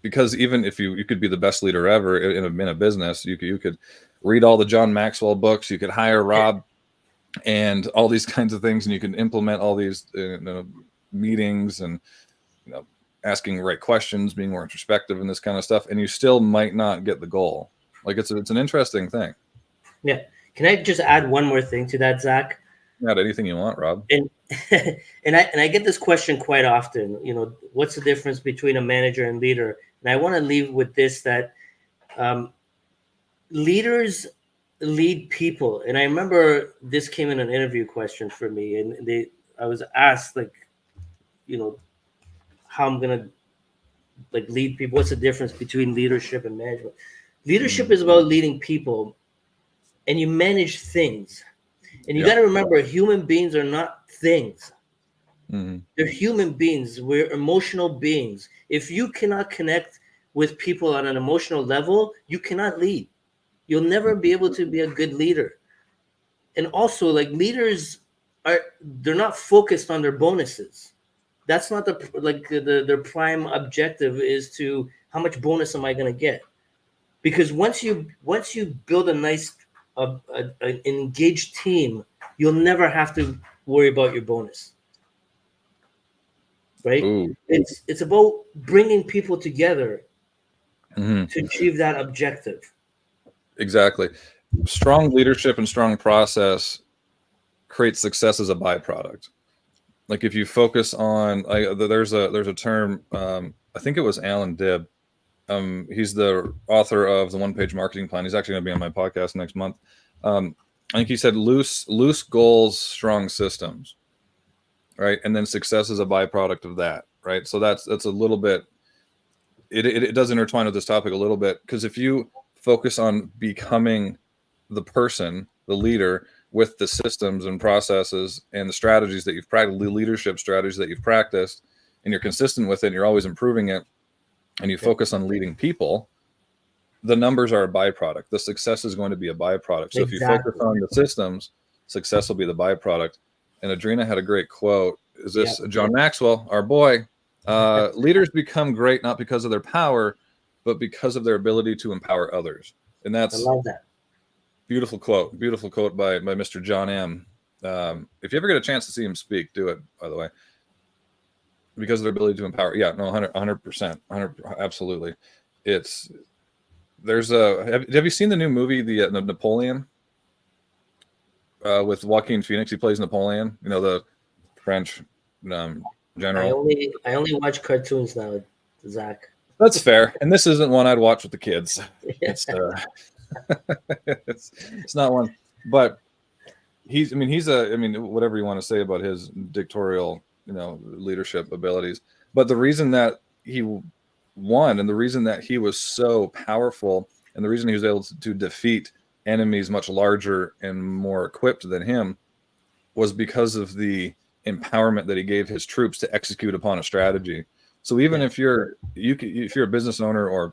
Because even if you could be the best leader ever in a business, you could read all the John Maxwell books, you could hire Rob and all these kinds of things, and you can implement all these meetings, and asking right questions, being more introspective, and this kind of stuff, and you still might not get the goal. Like, it's an interesting thing. Yeah. Can I just add one more thing to that, Zach? Add anything you want, Rob. And I get this question quite often. What's the difference between a manager and leader? And I want to leave with this, that leaders lead people. And I remember this came in an interview question for me, and I was asked, like, how I'm gonna lead people. What's the difference between leadership and management? Leadership is about leading people, and you manage things. And you got to remember, human beings are not things. They're human beings. We're emotional beings. If you cannot connect with people on an emotional level, you cannot lead. You'll never be able to be a good leader. And also, leaders they're not focused on their bonuses. That's not their prime objective is to, how much bonus am I going to get? Because once you build a nice an engaged team, you'll never have to worry about your bonus. Right? Ooh. It's about bringing people together to achieve that objective. Exactly. Strong leadership and strong process creates success as a byproduct. Like, if you focus on, there's a term, I think it was Alan Dibb. He's the author of the One-Page Marketing Plan. He's actually going to be on my podcast next month. I think he said loose goals, strong systems, right? And then success is a byproduct of that, right? So that's a little bit, it does intertwine with this topic a little bit, because if you focus on becoming the person, the leader, with the systems and processes and the strategies that you've practiced, leadership strategies that you've practiced, and you're consistent with it, and you're always improving it, and you focus on leading people, the numbers are a byproduct. The success is going to be a byproduct. So if you focus on the systems, success will be the byproduct. And Adrina had a great quote. Is this John Maxwell, our boy? Leaders become great not because of their power, but because of their ability to empower others. And that's, I love that. Beautiful quote by Mr. John M. If you ever get a chance to see him speak, do it, by the way. Because of their ability to empower. Yeah, no, 100%. Absolutely. Have you seen the new movie, the Napoleon? With Joaquin Phoenix, he plays Napoleon, the French general. I only watch cartoons now, Zach. That's fair. And this isn't one I'd watch with the kids. It's it's not one, but he's whatever you want to say about his dictatorial, leadership abilities. But the reason that he won, and the reason that he was so powerful, and the reason he was able to defeat enemies much larger and more equipped than him, was because of the empowerment that he gave his troops to execute upon a strategy. So even if you're a business owner or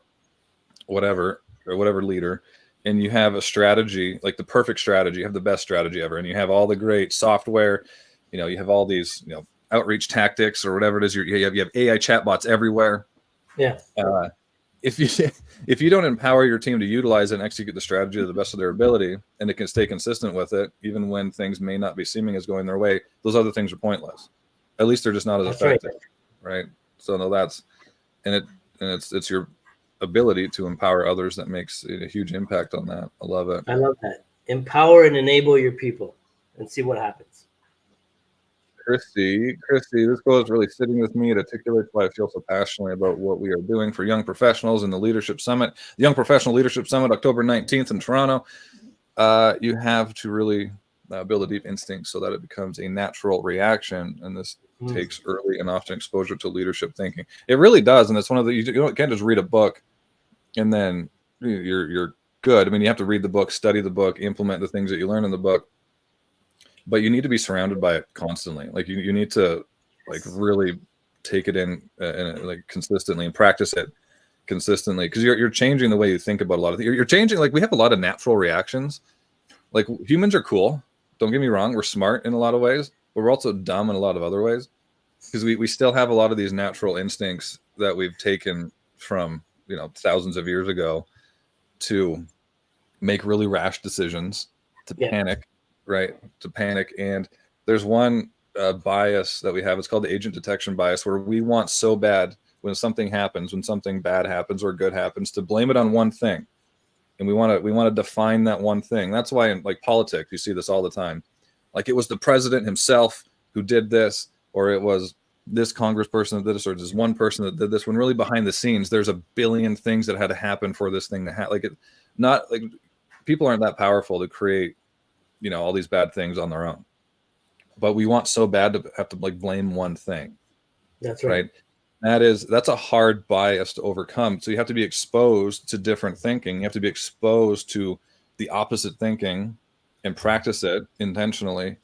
whatever leader, and you have a strategy, like the perfect strategy, you have the best strategy ever, and you have all the great software, you have all these, outreach tactics or whatever it is, you have AI chatbots everywhere. Yeah. If you don't empower your team to utilize and execute the strategy to the best of their ability, and it can stay consistent with it, even when things may not be seeming as going their way, those other things are pointless. At least they're just not as effective, right? So no, it's your ability to empower others that makes a huge impact on that. I love it. I love that. Empower and enable your people, and see what happens. Christy, this goal is really sitting with me. It articulates why I feel so passionately about what we are doing for young professionals in the Leadership Summit, the Young Professional Leadership Summit, October 19th in Toronto. You have to really build a deep instinct so that it becomes a natural reaction, and this takes early and often exposure to leadership thinking. It really does, and it's one of the, you can't just read a book and then you're good. I mean, you have to read the book, study the book, implement the things that you learn in the book. but you need to be surrounded by it constantly. Like you need to like really take it in and like consistently and practice it consistently, because you're changing the way you think about a lot of things. You're changing, like, we have a lot of natural reactions. Like, humans are cool, don't get me wrong, we're smart in a lot of ways, but we're also dumb in a lot of other ways, because we still have a lot of these natural instincts that we've taken from, you know, thousands of years ago, to make really rash decisions, to Yeah. panic, right? To panic. And there's one bias that we have. It's called the agent detection bias, where we want so bad when something happens, when something bad happens or good happens, to blame it on one thing. And we want to define that one thing. That's why in like politics, you see this all the time. Like, it was the president himself who did this, or it was this congressperson that did this, or this one person that did this, when really behind the scenes, there's a billion things that had to happen for this thing to happen. Like, it, not like, people aren't that powerful to create, you know, all these bad things on their own. But we want so bad to have to like blame one thing. That's right. That's a hard bias to overcome. So you have to be exposed to different thinking. You have to be exposed to the opposite thinking and practice it intentionally,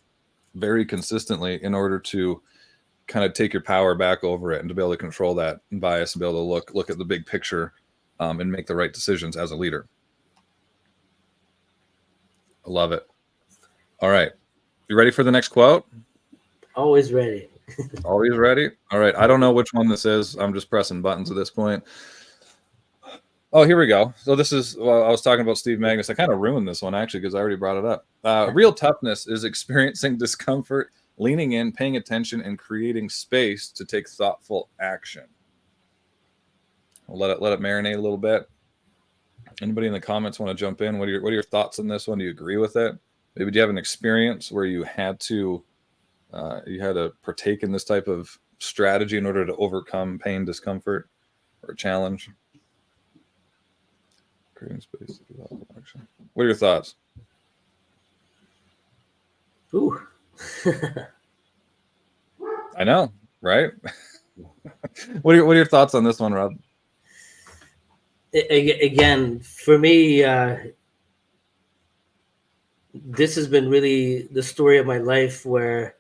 very consistently, in order to kind of take your power back over it and to be able to control that bias and be able to look at the big picture, and make the right decisions as a leader. I love it. All right. You ready for the next quote? Always ready. Always ready? All right. I don't know which one this is. I'm just pressing buttons at this point. Oh, here we go. So this is, well, I was talking about Steve Magnus. I kind of ruined this one, actually, because I already brought it up. Real toughness is experiencing discomfort, leaning in, paying attention, and creating space to take thoughtful action. I'll let it marinate a little bit. Anybody in the comments want to jump in? What are your thoughts on this one? Do you agree with it? Maybe do you have an experience where you had to partake in this type of strategy in order to overcome pain, discomfort, or challenge? Creating space to do thoughtful action. What are your thoughts? Ooh. I know, right? What are your thoughts on this one, Rob? Again, for me, this has been really the story of my life, where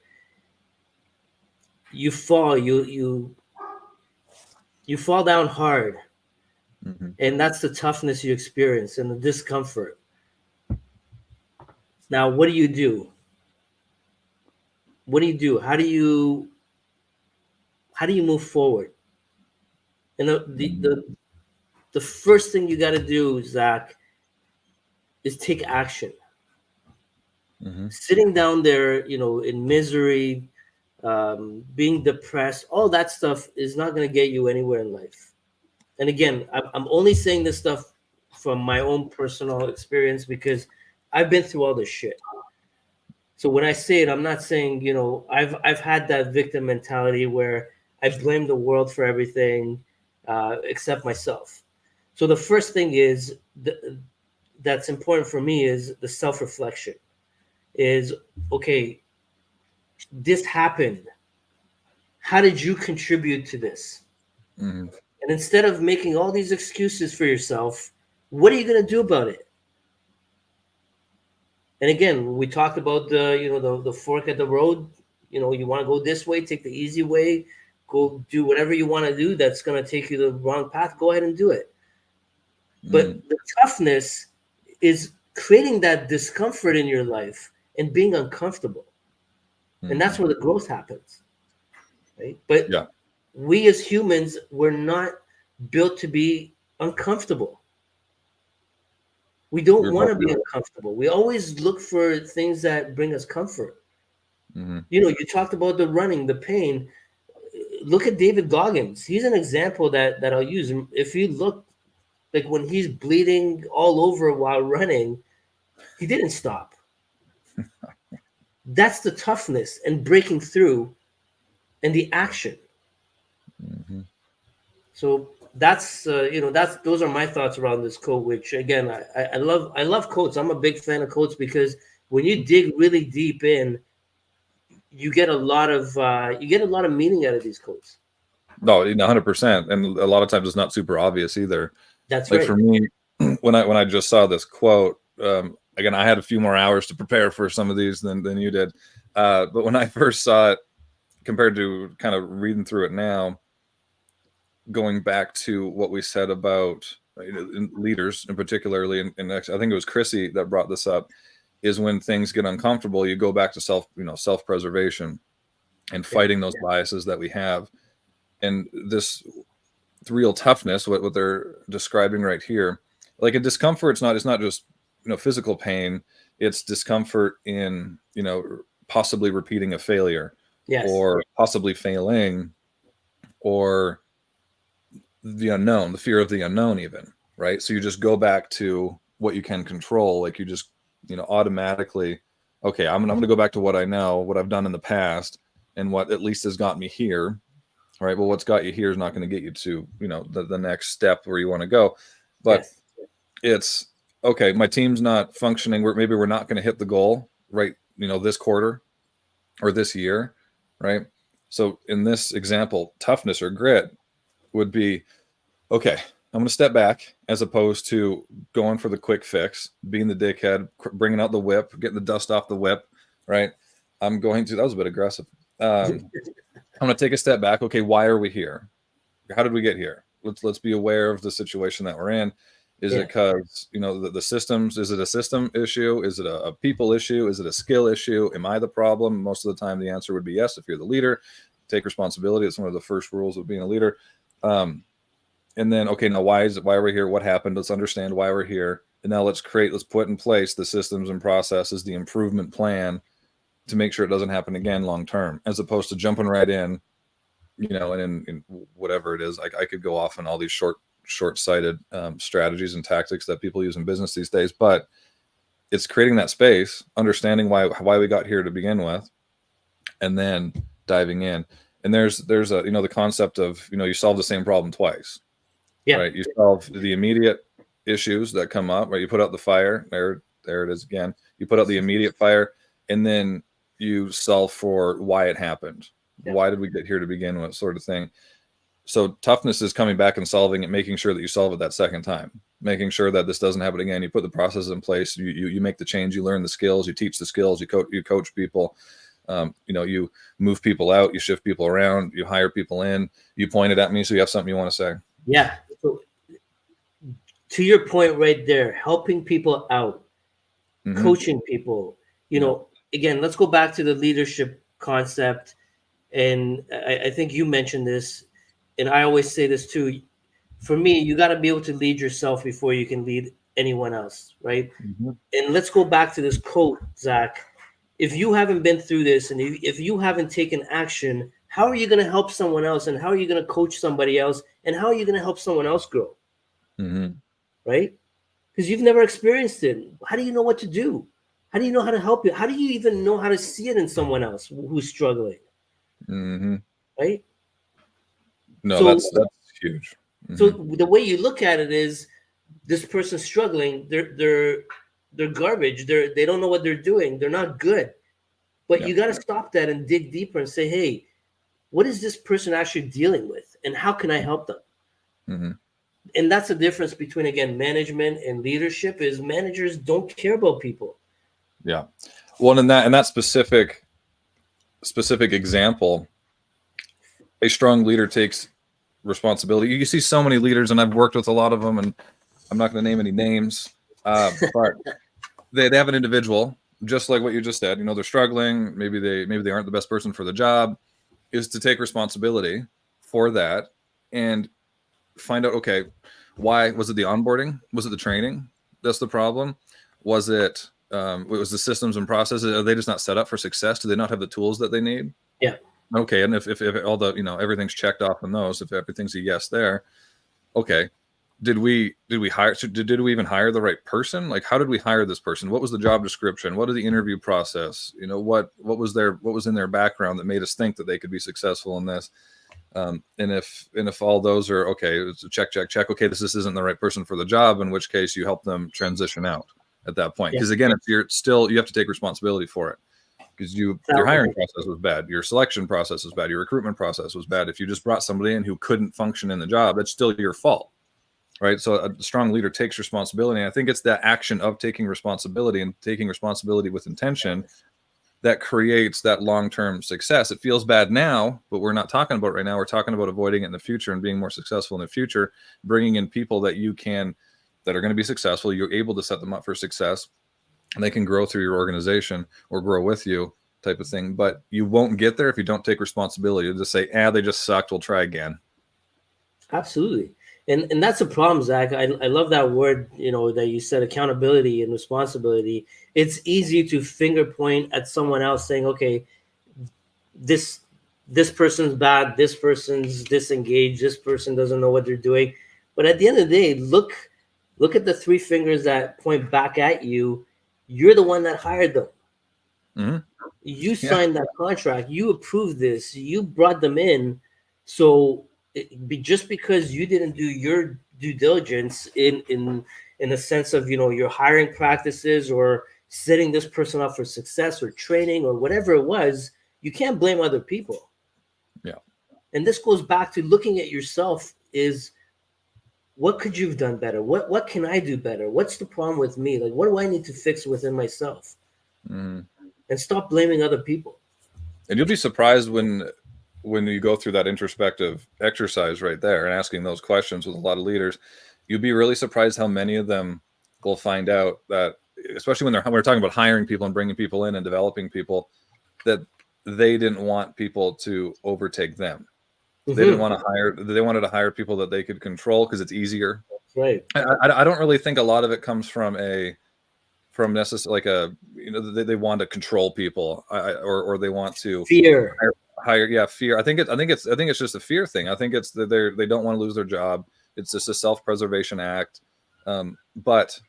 you fall down hard. Mm-hmm. And that's the toughness you experience and the discomfort. Now, what do you do? What do you do? How do you move forward? And the first thing you got to do, Zach, is take action. Mm-hmm. Sitting down there, you know, in misery, being depressed, all that stuff is not going to get you anywhere in life. And again, I'm only saying this stuff from my own personal experience, because I've been through all this shit. So when I say it, I'm not saying, you know, I've had that victim mentality where I blame the world for everything except myself. So the first thing is that's important for me is the self-reflection. Is, okay, this happened. How did you contribute to this? Mm-hmm. And instead of making all these excuses for yourself, what are you going to do about it? And again, we talked about the fork at the road. You know, you want to go this way, take the easy way, go do whatever you want to do that's going to take you the wrong path. Go ahead and do it. But the toughness is creating that discomfort in your life and being uncomfortable. And that's where the growth happens. Right? But yeah, we as humans, we're not built to be uncomfortable. We don't want to be uncomfortable. We always look for things that bring us comfort. Mm-hmm. You know, you talked about the running, the pain. Look at David Goggins. He's an example that I'll use. If you look, like when he's bleeding all over while running, he didn't stop. That's the toughness and breaking through and the action. Mm-hmm. So that's those are my thoughts around this quote, which again, I love quotes. I'm a big fan of quotes, because when you dig really deep in, you get a lot of meaning out of these quotes. No, 100%. And a lot of times it's not super obvious either. That's like right. For me, when I just saw this quote, again, I had a few more hours to prepare for some of these than you did. But when I first saw it, compared to kind of reading through it now, going back to what we said about leaders, and particularly in I think it was Chrissy that brought this up, is when things get uncomfortable, you go back to self-preservation and fighting those biases that we have. And this real toughness, what they're describing right here, like a discomfort, it's not just physical pain, it's discomfort in possibly repeating a failure, or possibly failing, or the unknown, the fear of the unknown even, right? So you just go back to what you can control. Like you just automatically, okay, I'm gonna go back to what I know, what I've done in the past, and what at least has got me here. Right. Well, what's got you here is not going to get you to, the next step where you want to go. But it's okay. My team's not functioning. Maybe we're not going to hit the goal, right? This quarter or this year. Right. So in this example, toughness or grit would be, okay, I'm going to step back, as opposed to going for the quick fix, being the dickhead, bringing out the whip, getting the dust off the whip. Right. That was a bit aggressive. I'm going to take a step back. Okay, why are we here? How did we get here? Let's be aware of the situation that we're in. Is it because the systems? Is it a system issue? Is it a people issue? Is it a skill issue? Am I the problem? Most of the time, the answer would be yes. If you're the leader, take responsibility. It's one of the first rules of being a leader. And then, okay, now why are we here? What happened? Let's understand why we're here. And now let's put in place the systems and processes, the improvement plan, to make sure it doesn't happen again long term, as opposed to jumping right in, and in whatever it is. I could go off on all these short-sighted strategies and tactics that people use in business these days, but it's creating that space, understanding why we got here to begin with, and then diving in. And there's a the concept of you solve the same problem twice. Right? You solve the immediate issues that come up, right? You put out the fire, there it is again. You put out the immediate fire, and then you solve for why it happened. Why did we get here to begin with, sort of thing. So toughness is coming back and solving it, making sure that you solve it that second time, making sure that this doesn't happen again. You put the processes in place, you make the change, you learn the skills, you teach the skills, you coach people, you move people out, you shift people around, you hire people in. You pointed at me, so you have something you want to say. Yeah. So, to your point right there, helping people out, coaching people, again, let's go back to the leadership concept. And I think you mentioned this, and I always say this too. For me, you got to be able to lead yourself before you can lead anyone else, right? And let's go back to this quote, Zach. If you haven't been through this, and if you haven't taken action, how are you going to help someone else? And how are you going to coach somebody else? And how are you going to help someone else grow? Right? Because you've never experienced it. How do you know what to do? How do you know how to help you? How do you even know how to see it in someone else who's struggling? Right? No, so, that's huge. So the way you look at it is, this person's struggling. They're garbage. They don't know what they're doing. They're not good. But you got to stop that and dig deeper and say, hey, what is this person actually dealing with, and how can I help them? And that's the difference between, again, management and leadership. Is managers don't care about people. Yeah. Well, in that specific example, a strong leader takes responsibility. You see so many leaders, and I've worked with a lot of them, and I'm not going to name any names, but they have an individual, just like what you just said. They're struggling. Maybe they aren't the best person for the job. Is to take responsibility for that and find out, okay, why was it the onboarding? Was it the training? That's the problem. Was it the systems and processes? Are they just not set up for success? Do they not have the tools that they need? Yeah. Okay. And if all the, everything's checked off on those, if everything's a yes there, okay. Did we hire, did we even hire the right person? Like, how did we hire this person? What was the job description? What is the interview process? What was in their background that made us think that they could be successful in this? And if all those are okay, it's a check. Okay, this isn't the right person for the job, in which case you help them transition out at that point. Because again, you have to take responsibility for it. Because your hiring process was bad, your selection process was bad, your recruitment process was bad. If you just brought somebody in who couldn't function in the job, that's still your fault. right? So a strong leader takes responsibility. And I think it's that action of taking responsibility and taking responsibility with intention that creates that long-term success. It feels bad now, but we're not talking about it right now. We're talking about avoiding it in the future and being more successful in the future, bringing in people that that are going to be successful. You're able to set them up for success, and they can grow through your organization or grow with you, type of thing. But you won't get there if you don't take responsibility. You'll just say, they just sucked, we'll try again. Absolutely. And that's a problem, Zach. I love that word, that you said, accountability and responsibility. It's easy to finger point at someone else saying, okay, this this person's bad, this person's disengaged, this person doesn't know what they're doing. But at the end of the day, look at the three fingers that point back at you. You're the one that hired them. Mm-hmm. You signed that contract. You approved this. You brought them in. So just because you didn't do your due diligence in a sense of your hiring practices or setting this person up for success or training or whatever it was, you can't blame other people. Yeah. And this goes back to looking at yourself is, what could you have done better? What can I do better? What's the problem with me? Like, what do I need to fix within myself? Mm-hmm. And stop blaming other people. And you'll be surprised when you go through that introspective exercise right there and asking those questions with a lot of leaders, you'll be really surprised how many of them will find out that, especially when we're talking about hiring people and bringing people in and developing people, that they didn't want people to overtake them. Mm-hmm. They didn't want to hire. They wanted to hire people that they could control because it's easier. Right. I don't really think a lot of it comes from necessarily like they want to control people, or they want to fear hire. Yeah, fear. I think it's just a fear thing. I think it's that they don't want to lose their job. It's just a self-preservation act. But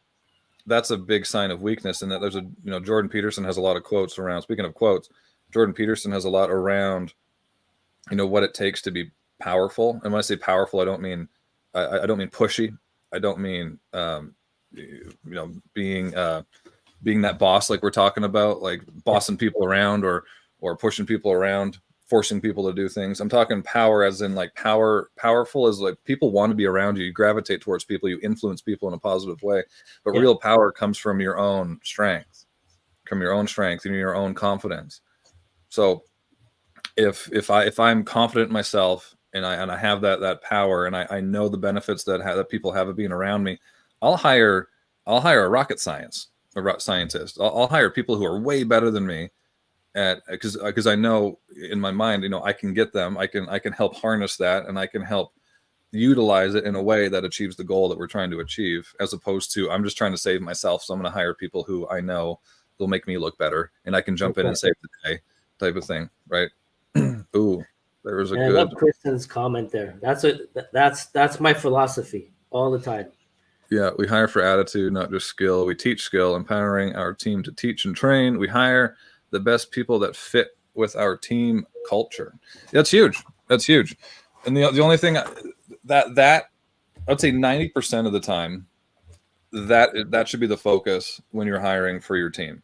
that's a big sign of weakness. And that there's Jordan Peterson has a lot of quotes around. Speaking of quotes, Jordan Peterson has a lot around what it takes to be powerful. And when I say powerful, I don't mean pushy. I don't mean being that boss like we're talking about, like bossing people around or pushing people around, forcing people to do things. I'm talking power as in like powerful is like people want to be around you. You gravitate towards people, you influence people in a positive way. But real power comes from your own strength, and your own confidence. So if I'm confident in myself and I have that power and I know the benefits that people have of being around me, I'll hire a rocket scientist. I'll hire people who are way better than me because I know in my mind, I can get them. I can help harness that, and I can help utilize it in a way that achieves the goal that we're trying to achieve, as opposed to I'm just trying to save myself. So I'm going to hire people who I know will make me look better, and I can jump in and save the day, type of thing, right? Ooh, there was a good. I love Kristen's comment there. That's my philosophy all the time. Yeah, we hire for attitude, not just skill. We teach skill, empowering our team to teach and train. We hire the best people that fit with our team culture. That's huge. That's huge. And the only thing that I'd say 90% of the time that should be the focus when you're hiring for your team.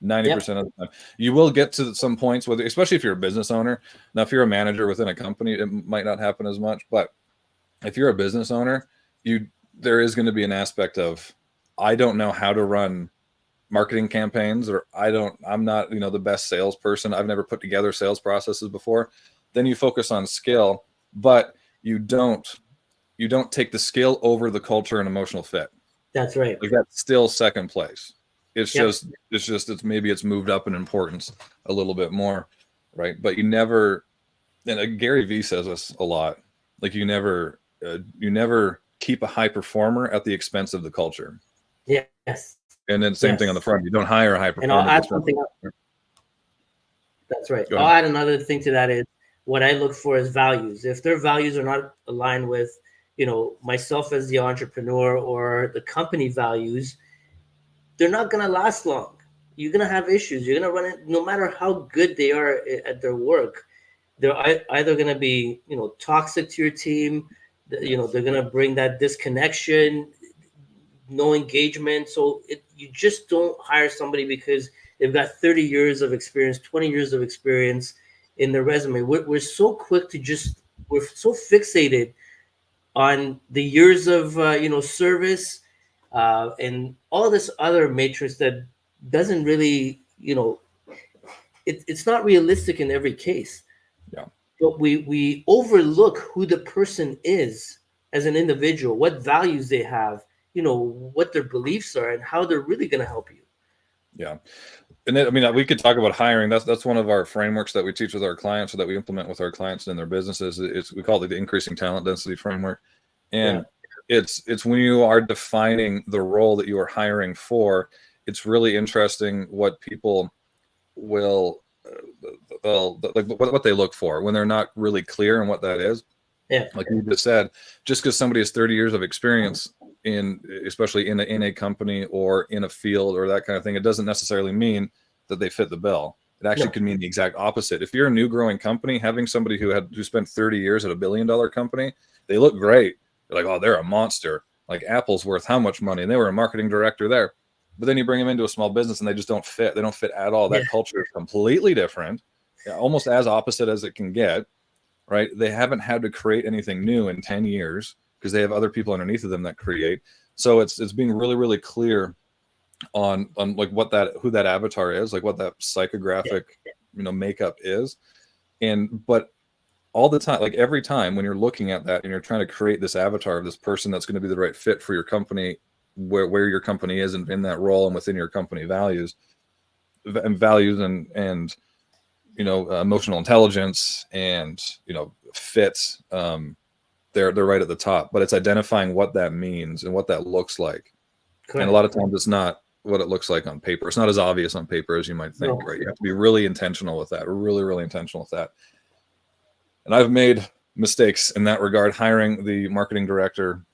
90% of the time. You will get to some points, especially if you're a business owner. Now, if you're a manager within a company, it might not happen as much. But if you're a business owner, there is going to be an aspect of, I don't know how to run marketing campaigns, or I'm not, the best salesperson. I've never put together sales processes before. Then you focus on skill, but you don't take the skill over the culture and emotional fit. That's right. Like that's still second place. It's maybe it's moved up in importance a little bit more, right? But you never, and Gary Vee says this a lot, like you never keep a high performer at the expense of the culture. Yes. And then same thing on the front. You don't hire a high performer. And I'll add something else. That's right. I'll add another thing to that is what I look for is values. If their values are not aligned with, myself as the entrepreneur or the company values, they're not going to last long. You're going to have issues. You're going to run it, no matter how good they are at their work. They're either going to be, toxic to your team. They're going to bring that disconnection, no engagement. So you just don't hire somebody because they've got 30 years of experience, 20 years of experience in their resume. We're so quick to we're so fixated on the years of service, and all this other matrix that doesn't really, it's not realistic in every case. Yeah. But we overlook who the person is as an individual, what values they have, what their beliefs are, and how they're really going to help you. Yeah. And then, I mean, we could talk about hiring. That's one of our frameworks that we teach with our clients, or that we implement with our clients in their businesses. We call it the increasing talent density framework. And it's when you are defining the role that you are hiring for, it's really interesting what people will like what they look for when they're not really clear on what that is. Yeah. Like you just said, just because somebody has 30 years of experience especially in a company or in a field or that kind of thing, it doesn't necessarily mean that they fit the bill. It actually could mean the exact opposite. If you're a new growing company, having somebody who spent 30 years at a $1 billion company, they look great. You're like, oh, they're a monster. Like Apple's worth how much money? And they were a marketing director there. But then you bring them into a small business and they just don't fit. They don't fit at all. That culture is completely different, almost as opposite as it can get, right? They haven't had to create anything new in 10 years because they have other people underneath of them that create. So it's being really, really clear on like who that avatar is, like what that psychographic, makeup is. But all the time, like every time when you're looking at that and you're trying to create this avatar of this person that's going to be the right fit for your company, where your company is in that role and within your company values and emotional intelligence and fit, they're right at the top. But it's identifying what that means and what that looks like. Correct. And a lot of times it's not what it looks like on paper. It's not as obvious on paper as you might think. Right? You have to be really intentional with that. Really, really intentional with that. And I've made mistakes in that regard, hiring the marketing director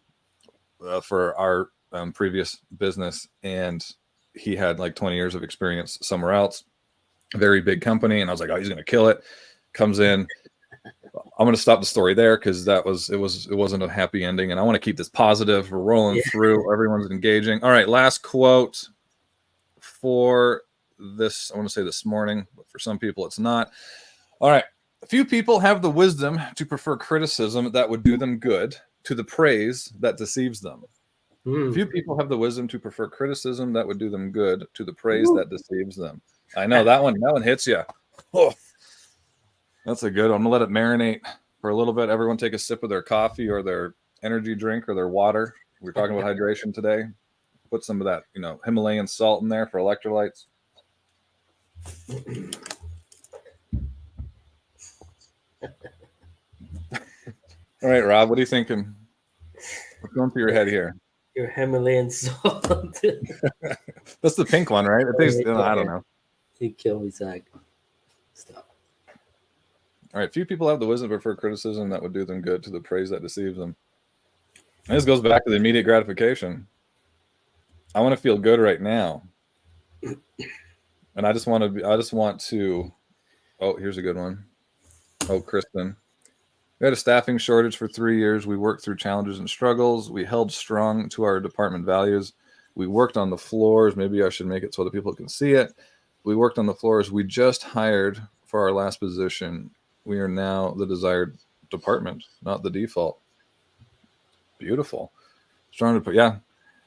for our previous business, and he had like 20 years of experience somewhere else, a very big company, and I was like, oh, he's going to kill it. Comes in. I'm going to stop the story there because it wasn't a happy ending, and I want to keep this positive. We're rolling through. Everyone's engaging. All right, last quote for this. I want to say this morning, but for some people it's not. All right. Few people have the wisdom to prefer criticism that would do them good to the praise that deceives them. Few people have the wisdom to prefer criticism that would do them good to the praise that deceives them. I know that one hits you. Oh, that's a good one. I'm gonna let it marinate for a little bit. Everyone take a sip of their coffee or their energy drink or their water. We're talking about hydration today. Put some of that, Himalayan salt in there for electrolytes. All right, Rob, what are you thinking? What's going through your head here? Your Himalayan salt. That's the pink one, right? I don't know. You kill me, Zach. Stop. All right. Few people have the wisdom to prefer criticism that would do them good to the praise that deceives them. And this goes back to the immediate gratification. I want to feel good right now. And I just want to, oh, here's a good one. Oh, Kristen. We had a staffing shortage for 3 years. We worked through challenges and struggles. We held strong to our department values. We worked on the floors. Maybe I should make it so that people can see it. We worked on the floors. We just hired for our last position. We are now the desired department, not the default. Beautiful. Strong to put. Yeah.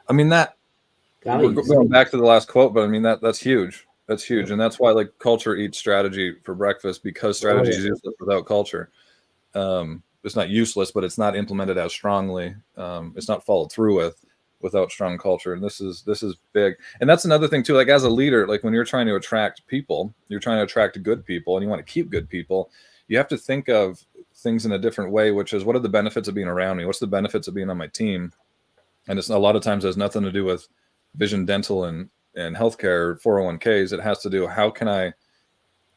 I mean, we're going back to the last quote, but I mean, that's huge. That's huge. And that's why like culture eats strategy for breakfast, because strategy is useless without culture. It's not useless, but it's not implemented as strongly. It's not followed through without strong culture. And this is big. And that's another thing too, like as a leader, like when you're trying to attract people, you're trying to attract good people and you want to keep good people, you have to think of things in a different way, which is, what are the benefits of being around me? What's the benefits of being on my team? And it's a lot of times has nothing to do with vision, dental, and healthcare, 401ks. It has to do, how can are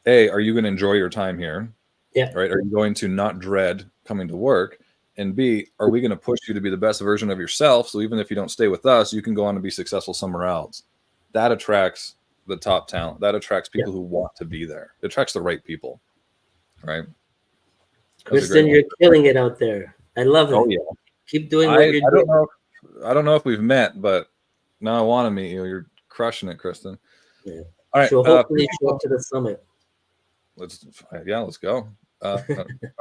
you going to enjoy your time here? Yeah. Right. Are you going to not dread coming to work? And B, are we going to push you to be the best version of yourself? So even if you don't stay with us, you can go on and be successful somewhere else. That attracts the top talent. That attracts people who want to be there. It attracts the right people. Right. Kristen, you're killing it out there. I love it. Oh yeah. Keep doing what you're doing. I don't know if we've met, but now I want to meet you. You're crushing it, Kristen. Yeah. All right. So hopefully show up to the summit. Let's go. All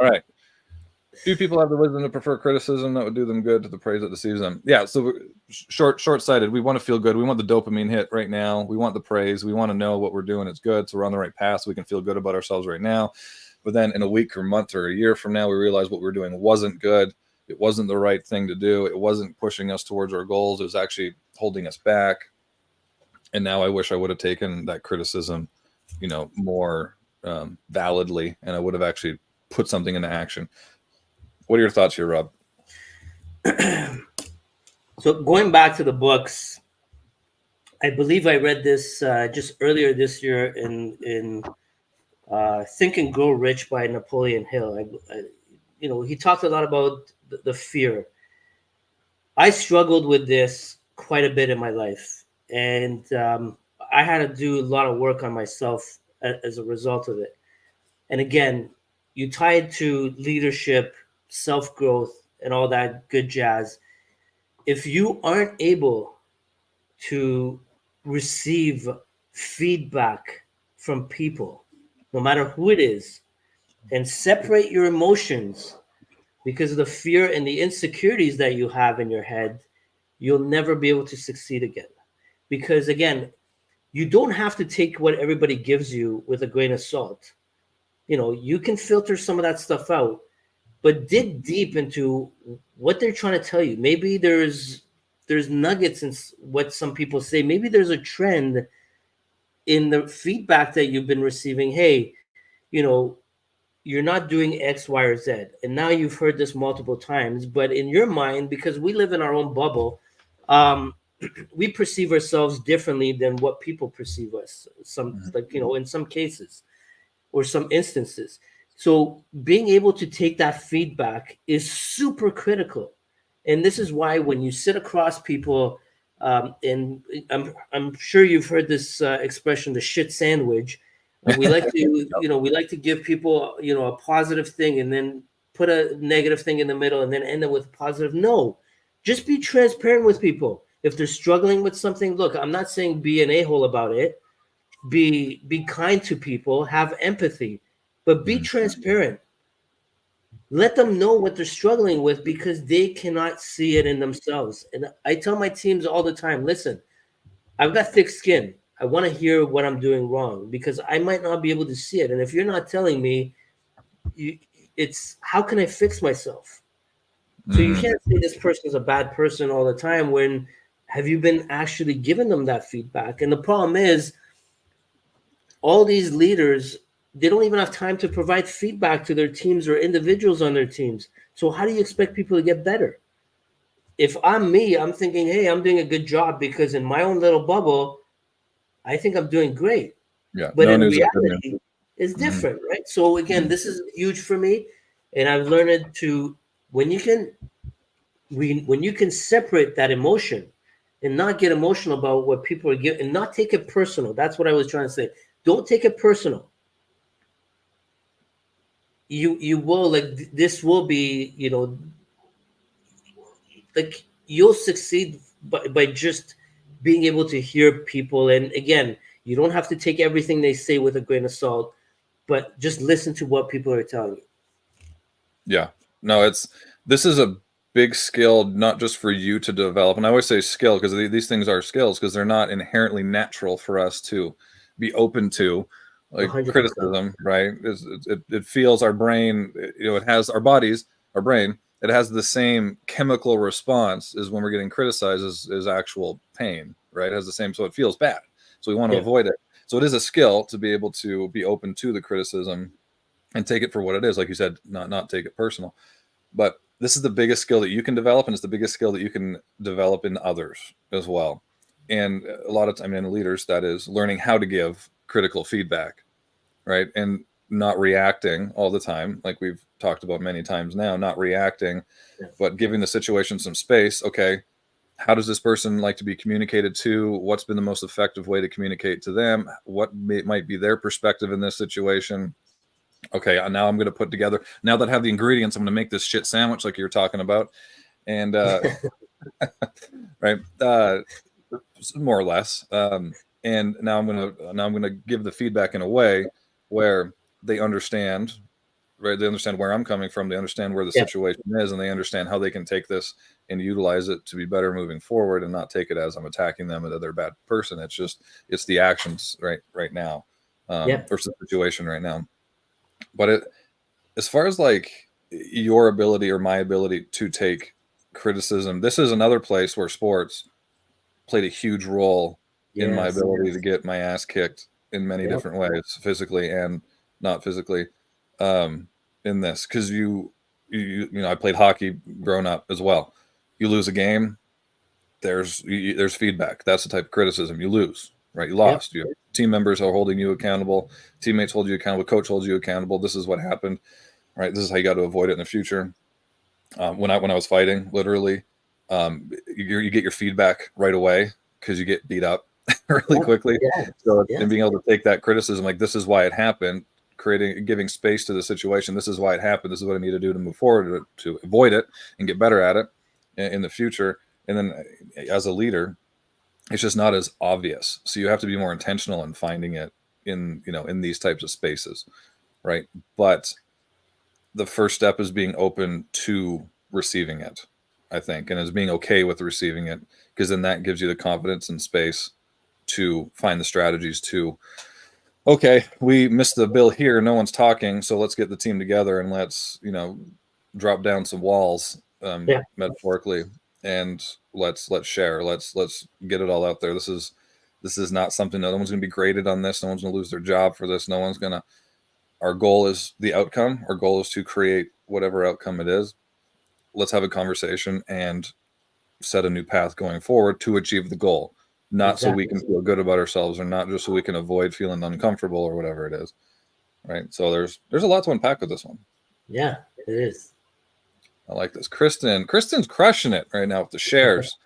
right. Few people have the wisdom to prefer criticism that would do them good to the praise that deceives them. Yeah, so short-sighted. We want to feel good. We want the dopamine hit right now. We want the praise. We want to know what we're doing is good, so we're on the right path, so we can feel good about ourselves right now. But then in a week or month or a year from now, we realize what we're doing wasn't good. It wasn't the right thing to do. It wasn't pushing us towards our goals. It was actually holding us back. And now I wish I would have taken that criticism, more validly, and I would have actually put something into action. What are your thoughts here, Rob? So going back to the books, I believe I read this just earlier this year in Think and Grow Rich by Napoleon Hill. He talked a lot about the fear. I struggled with this quite a bit in my life, and I had to do a lot of work on myself as a result of it. And again, you tie it to leadership, self growth, and all that good jazz. If you aren't able to receive feedback from people, no matter who it is, and separate your emotions because of the fear and the insecurities that you have in your head, you'll never be able to succeed again. Because again, you don't have to take what everybody gives you with a grain of salt. You can filter some of that stuff out, but dig deep into what they're trying to tell you. Maybe there's nuggets in what some people say. Maybe there's a trend in the feedback that you've been receiving. Hey, you're not doing X, Y, or Z. And now you've heard this multiple times, but in your mind, because we live in our own bubble, um, we perceive ourselves differently than what people perceive us. In some cases or some instances. So being able to take that feedback is super critical. And this is why when you sit across people, and I'm sure you've heard this expression, the shit sandwich. We like to, we like to give people, a positive thing and then put a negative thing in the middle and then end it with positive. No, just be transparent with people. If they're struggling with something, look, I'm not saying be an a-hole about it. Be kind to people, have empathy, but be transparent. Let them know what they're struggling with because they cannot see it in themselves. And I tell my teams all the time, listen, I've got thick skin. I want to hear what I'm doing wrong because I might not be able to see it. And if you're not telling me, it's how can I fix myself? So you can't say this person's a bad person all the time when have you been actually giving them that feedback? And the problem is all these leaders, they don't even have time to provide feedback to their teams or individuals on their teams. So how do you expect people to get better? If I'm me, I'm thinking, hey, I'm doing a good job because in my own little bubble, I think I'm doing great. Yeah, But no in news is good news. reality, it's different, right? So again, this is huge for me. And I've learned to when you can separate that emotion and not get emotional about what people are giving and not take it personal. That's what I was trying to say. Don't take it personal. You will this will be like you'll succeed by just being able to hear people. And again, you don't have to take everything they say with a grain of salt, but just listen to what people are telling you. Yeah, no, this is a big skill, not just for you to develop. And I always say skill because these things are skills because they're not inherently natural for us to be open to, like 100%. criticism, right? It feels our brain, it has our bodies, our brain, it has the same chemical response as when we're getting criticized as actual pain, right? It has the same, so it feels bad. So we want to Yeah. avoid it. So it is a skill to be able to be open to the criticism and take it for what it is. Like you said, not take it personal. But this is the biggest skill that you can develop, and it's the biggest skill that you can develop in others as well. And a lot of time in leaders, that is learning how to give critical feedback, right? And not reacting all the time, like we've talked about many times now, not reacting, Yeah. but giving the situation some space. Okay, how does this person like to be communicated to? What's been the most effective way to communicate to them? What might be their perspective in this situation? Okay, now I'm going to put together, now that I have the ingredients, I'm going to make this shit sandwich like you were talking about. And, right. More or less. And now I'm going to give the feedback in a way where they understand right? They understand where I'm coming from. They understand where the Yeah. situation is, and they understand how they can take this and utilize it to be better moving forward, and not take it as I'm attacking them and that they're a bad person. It's just, it's the actions right now, Yep. versus the situation right now. But as far as like your ability or my ability to take criticism, this is another place where sports played a huge role in my Yes. ability to get my ass kicked in many Yep. different ways, physically and not physically, um, in this. Because I played hockey growing up as well. You lose a game, there's feedback. That's the type of criticism. You lose, right? You Yep. lost. Your team members are holding you accountable. Teammates hold you accountable. Coach holds you accountable. This is what happened, right? This is how you got to avoid it in the future. When I was fighting, literally, you get your feedback right away because you get beat up really Yep. quickly. Yeah. So, Yeah. and being able to take that criticism, like, this is why it happened, giving space to the situation. This is why it happened. This is what I need to do to move forward to avoid it and get better at it in the future. And then, as a leader, it's just not as obvious. So you have to be more intentional in finding it in these types of spaces, right? But the first step is being open to receiving it, I think, and is being okay with receiving it, because then that gives you the confidence and space to find the strategies to, okay, we missed the bill here, no one's talking, so let's get the team together and let's drop down some walls, Yeah. metaphorically, and let's share, let's get it all out there. This is not something, no one's going to be graded on this, no one's going to lose their job for this, no one's going to, our goal is the outcome. Our goal is to create whatever outcome it is. Let's have a conversation and set a new path going forward to achieve the goal. Not so we Exactly. can feel good about ourselves, or not just so we can avoid feeling uncomfortable or whatever it is. Right. So there's a lot to unpack with this one. Yeah, it is. I like this. Kristen's crushing it right now with the shares.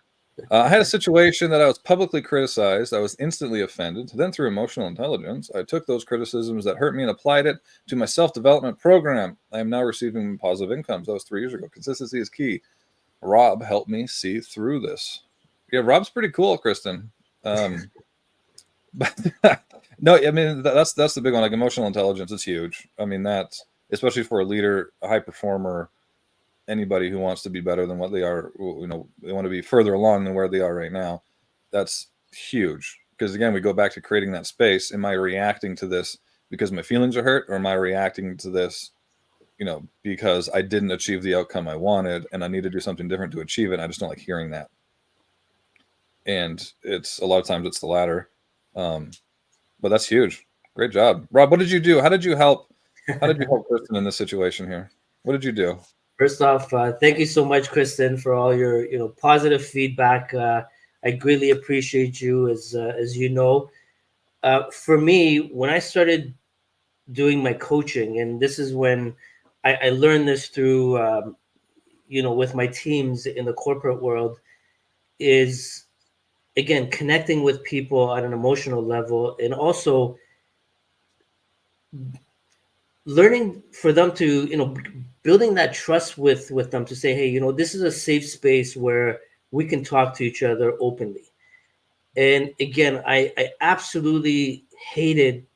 I had a situation that I was publicly criticized. I was instantly offended. Then, through emotional intelligence, I took those criticisms that hurt me and applied it to my self-development program. I am now receiving positive incomes. That was 3 years ago. Consistency is key. Rob helped me see through this. Yeah, Rob's pretty cool, Kristen. But no, I mean, that's the big one. Like, emotional intelligence is huge. I mean, that's especially for a leader, a high performer, anybody who wants to be better than what they are, they want to be further along than where they are right now. That's huge. Because again, we go back to creating that space. Am I reacting to this because my feelings are hurt, or am I reacting to this, because I didn't achieve the outcome I wanted and I need to do something different to achieve it? And I just don't like hearing that. And it's a lot of times it's the latter. But that's huge. Great job. Rob, what did you do? How did you help Kristen in this situation here? What did you do? First off, thank you so much, Kristen, for all your positive feedback. I greatly appreciate you, as you know. For me, when I started doing my coaching, and this is when I learned this through with my teams in the corporate world, is again connecting with people at an emotional level, and also learning for them to building that trust with them, to say, hey, this is a safe space where we can talk to each other openly. And again, I absolutely hated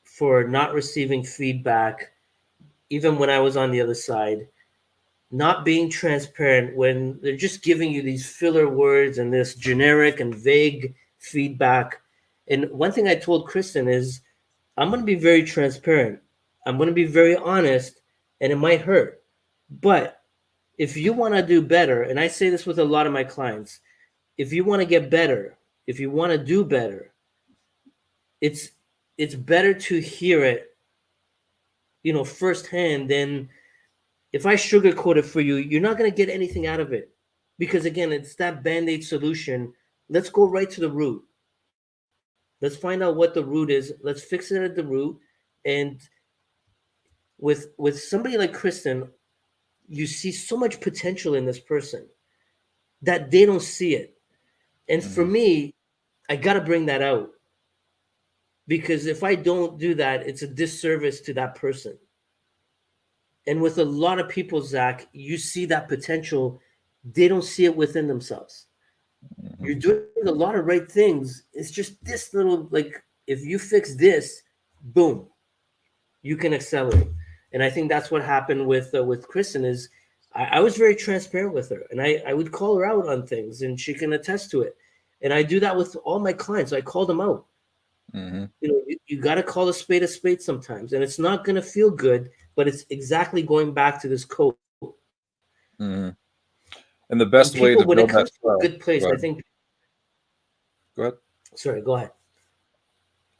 for not receiving feedback, even when I was on the other side, not being transparent when they're just giving you these filler words and this generic and vague feedback. And one thing I told Kristen is, I'm going to be very transparent. I'm going to be very honest, and it might hurt. But if you want to do better, and I say this with a lot of my clients, if you want to get better, if you want to do better, it's it's better to hear it, firsthand, than if I sugarcoat it for you, you're not going to get anything out of it. Because again, it's that band-aid solution. Let's go right to the root. Let's find out what the root is. Let's fix it at the root. And with somebody like Kristen, you see so much potential in this person that they don't see it. And for Mm-hmm. me, I got to bring that out, because if I don't do that, it's a disservice to that person. And with a lot of people, Zach, you see that potential, they don't see it within themselves. You're Mm-hmm. doing a lot of right things. It's just this little, like, if you fix this, boom, you can accelerate. And I think that's what happened with Kristen is I was very transparent with her, and I would call her out on things, and she can attest to it. And I do that with all my clients. I call them out. Mm-hmm. You got to call a spade sometimes, and it's not going to feel good, but it's exactly going back to this code. Mm-hmm. And the And best way people, to when it build that comes to a good place, go I ahead. think. Go ahead. Sorry, go ahead.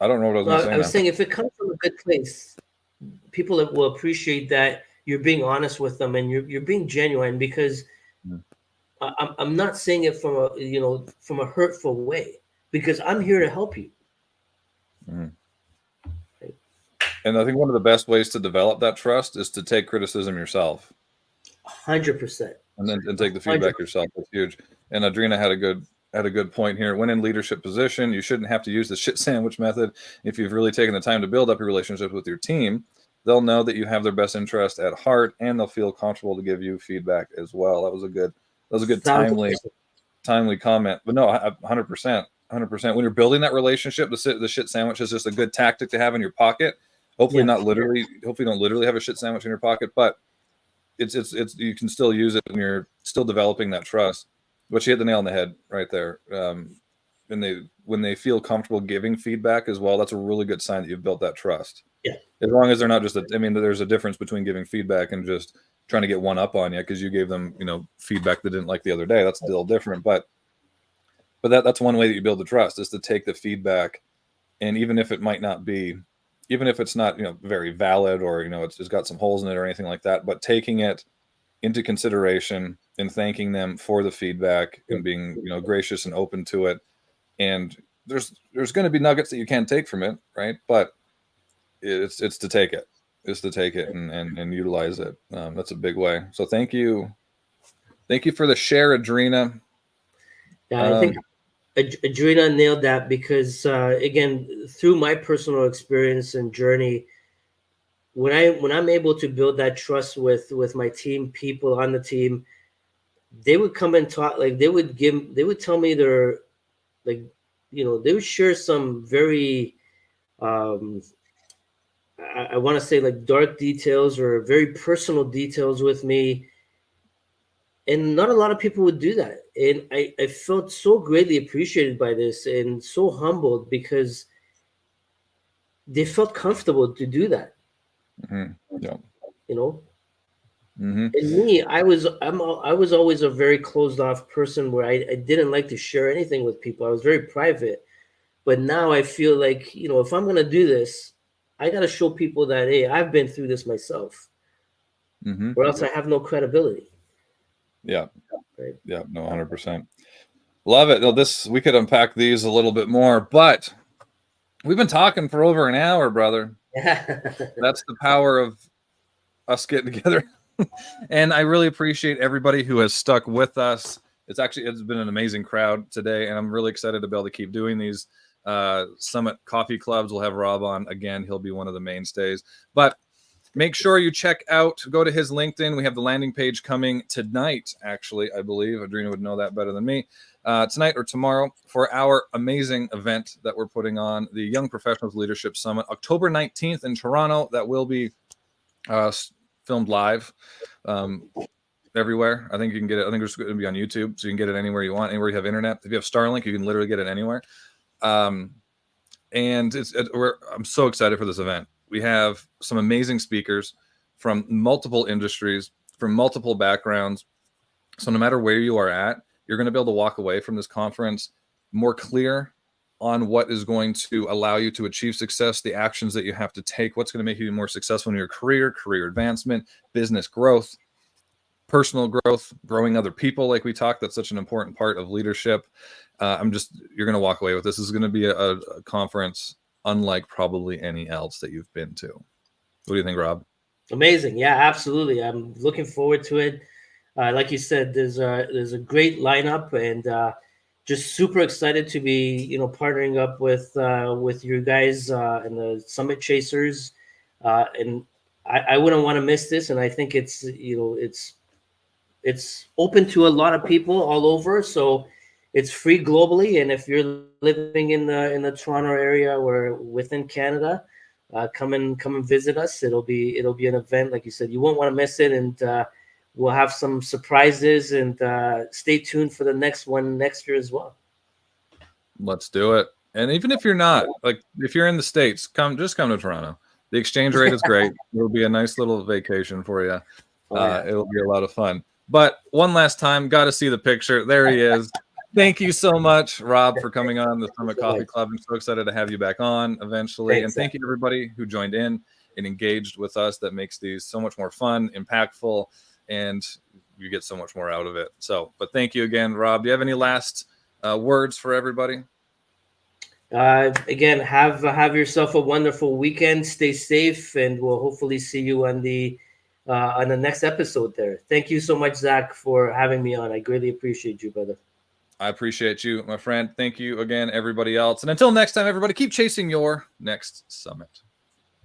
I don't know what I was No, going to say, I was man. saying if it comes from a good place, people will appreciate that you're being honest with them and you're being genuine, because Mm-hmm. I'm not saying it from a from a hurtful way, because I'm here to help you. Mm-hmm. Right? And I think one of the best ways to develop that trust is to take criticism yourself, 100%. and then take the 100%. feedback yourself. That's huge. And Adrina had a good point here. When in leadership position, you shouldn't have to use the shit sandwich method. If you've really taken the time to build up your relationship with your team, they'll know that you have their best interest at heart, and they'll feel comfortable to give you feedback as well. That was a good 1,000%. timely comment. But no, 100%, 100%. When you're building that relationship, the shit sandwich is just a good tactic to have in your pocket. Hopefully Yeah. not literally. Hopefully you don't literally have a shit sandwich in your pocket, but it's you can still use it when you're still developing that trust. But you hit the nail on the head right there. When they feel comfortable giving feedback as well, that's a really good sign that you've built that trust. Yeah. As long as they're not just I mean, there's a difference between giving feedback and just trying to get one up on you because you gave them, feedback they didn't like the other day. That's still different. But that's one way that you build the trust, is to take the feedback, and even if it might not be, even if it's not, very valid, or it's got some holes in it or anything like that, but taking it into consideration and thanking them for the feedback and being, gracious and open to it. And there's going to be nuggets that you can't take from it, right? But it's to take it. It's to take it and utilize it. That's a big way. So thank you for the share, Adrina. Yeah, I think Adrina nailed that, because again, through my personal experience and journey, when I'm able to build that trust with my team, people on the team, they would come and talk, like they would tell me their, like, they would share some very um I want to say like dark details or very personal details with me, and not a lot of people would do that, and I felt so greatly appreciated by this and so humbled, because they felt comfortable to do that. Mm-hmm. Yeah. you know Mm-hmm. and me, I was always a very closed off person, where I didn't like to share anything with people. I was very private. But now I feel like, if I'm going to do this, I got to show people that, hey, I've been through this myself, Mm-hmm. or else I have no credibility. Yeah. Right. Yeah. No, 100%. Love it. Now, we could unpack these a little bit more, but we've been talking for over an hour, brother. That's the power of us getting together. And I really appreciate everybody who has stuck with us. It's been an amazing crowd today, and I'm really excited to be able to keep doing these Summit Coffee Clubs. We'll have Rob on again. He'll be one of the mainstays. But make sure you go to his LinkedIn. We have the landing page coming tonight, actually, I believe. Adrina would know that better than me. Tonight or tomorrow, for our amazing event that we're putting on, the Young Professionals Leadership Summit, October 19th in Toronto. That will be filmed live everywhere. I think you can get it. I think it's going to be on YouTube, so you can get it anywhere you want, anywhere you have internet. If you have Starlink, you can literally get it anywhere. And I'm so excited for this event. We have some amazing speakers from multiple industries, from multiple backgrounds. So no matter where you are at, you're going to be able to walk away from this conference more clear on what is going to allow you to achieve success, the actions that you have to take, what's going to make you more successful in your career advancement, business growth, personal growth, growing other people, like we talked. That's such an important part of leadership. You're going to walk away with this. This is going to be a conference unlike probably any else that you've been to. What do you think, Rob? Amazing. Yeah, absolutely. I'm looking forward to it. Like you said, there's a great lineup, and just super excited to be partnering up with you guys and the Summit Chasers, and I wouldn't want to miss this. And I think it's open to a lot of people all over, so it's free globally. And if you're living in the Toronto area or within Canada, come and visit us. It'll be an event, like you said. You won't want to miss it, and we'll have some surprises. And stay tuned for the next one next year as well. Let's do it. And even if you're not, like, if you're in the States, just come to Toronto. The exchange rate is great. It'll be a nice little vacation for you. Oh, yeah. It'll be a lot of fun. But one last time, got to see the picture. There he is. Thank you so much, Rob, for coming on the Summit Coffee Club. I'm so excited to have you back on eventually. Thanks, and thank you, everybody who joined in and engaged with us. That makes these so much more fun, impactful, and you get so much more out of it. So, but thank you again, Rob. Do you have any last words for everybody? Again, have yourself a wonderful weekend. Stay safe, and we'll hopefully see you on the next episode. There. Thank you so much, Zach, for having me on. I greatly appreciate you, brother. I appreciate you, my friend. Thank you again, everybody else. And until next time, everybody, keep chasing your next summit.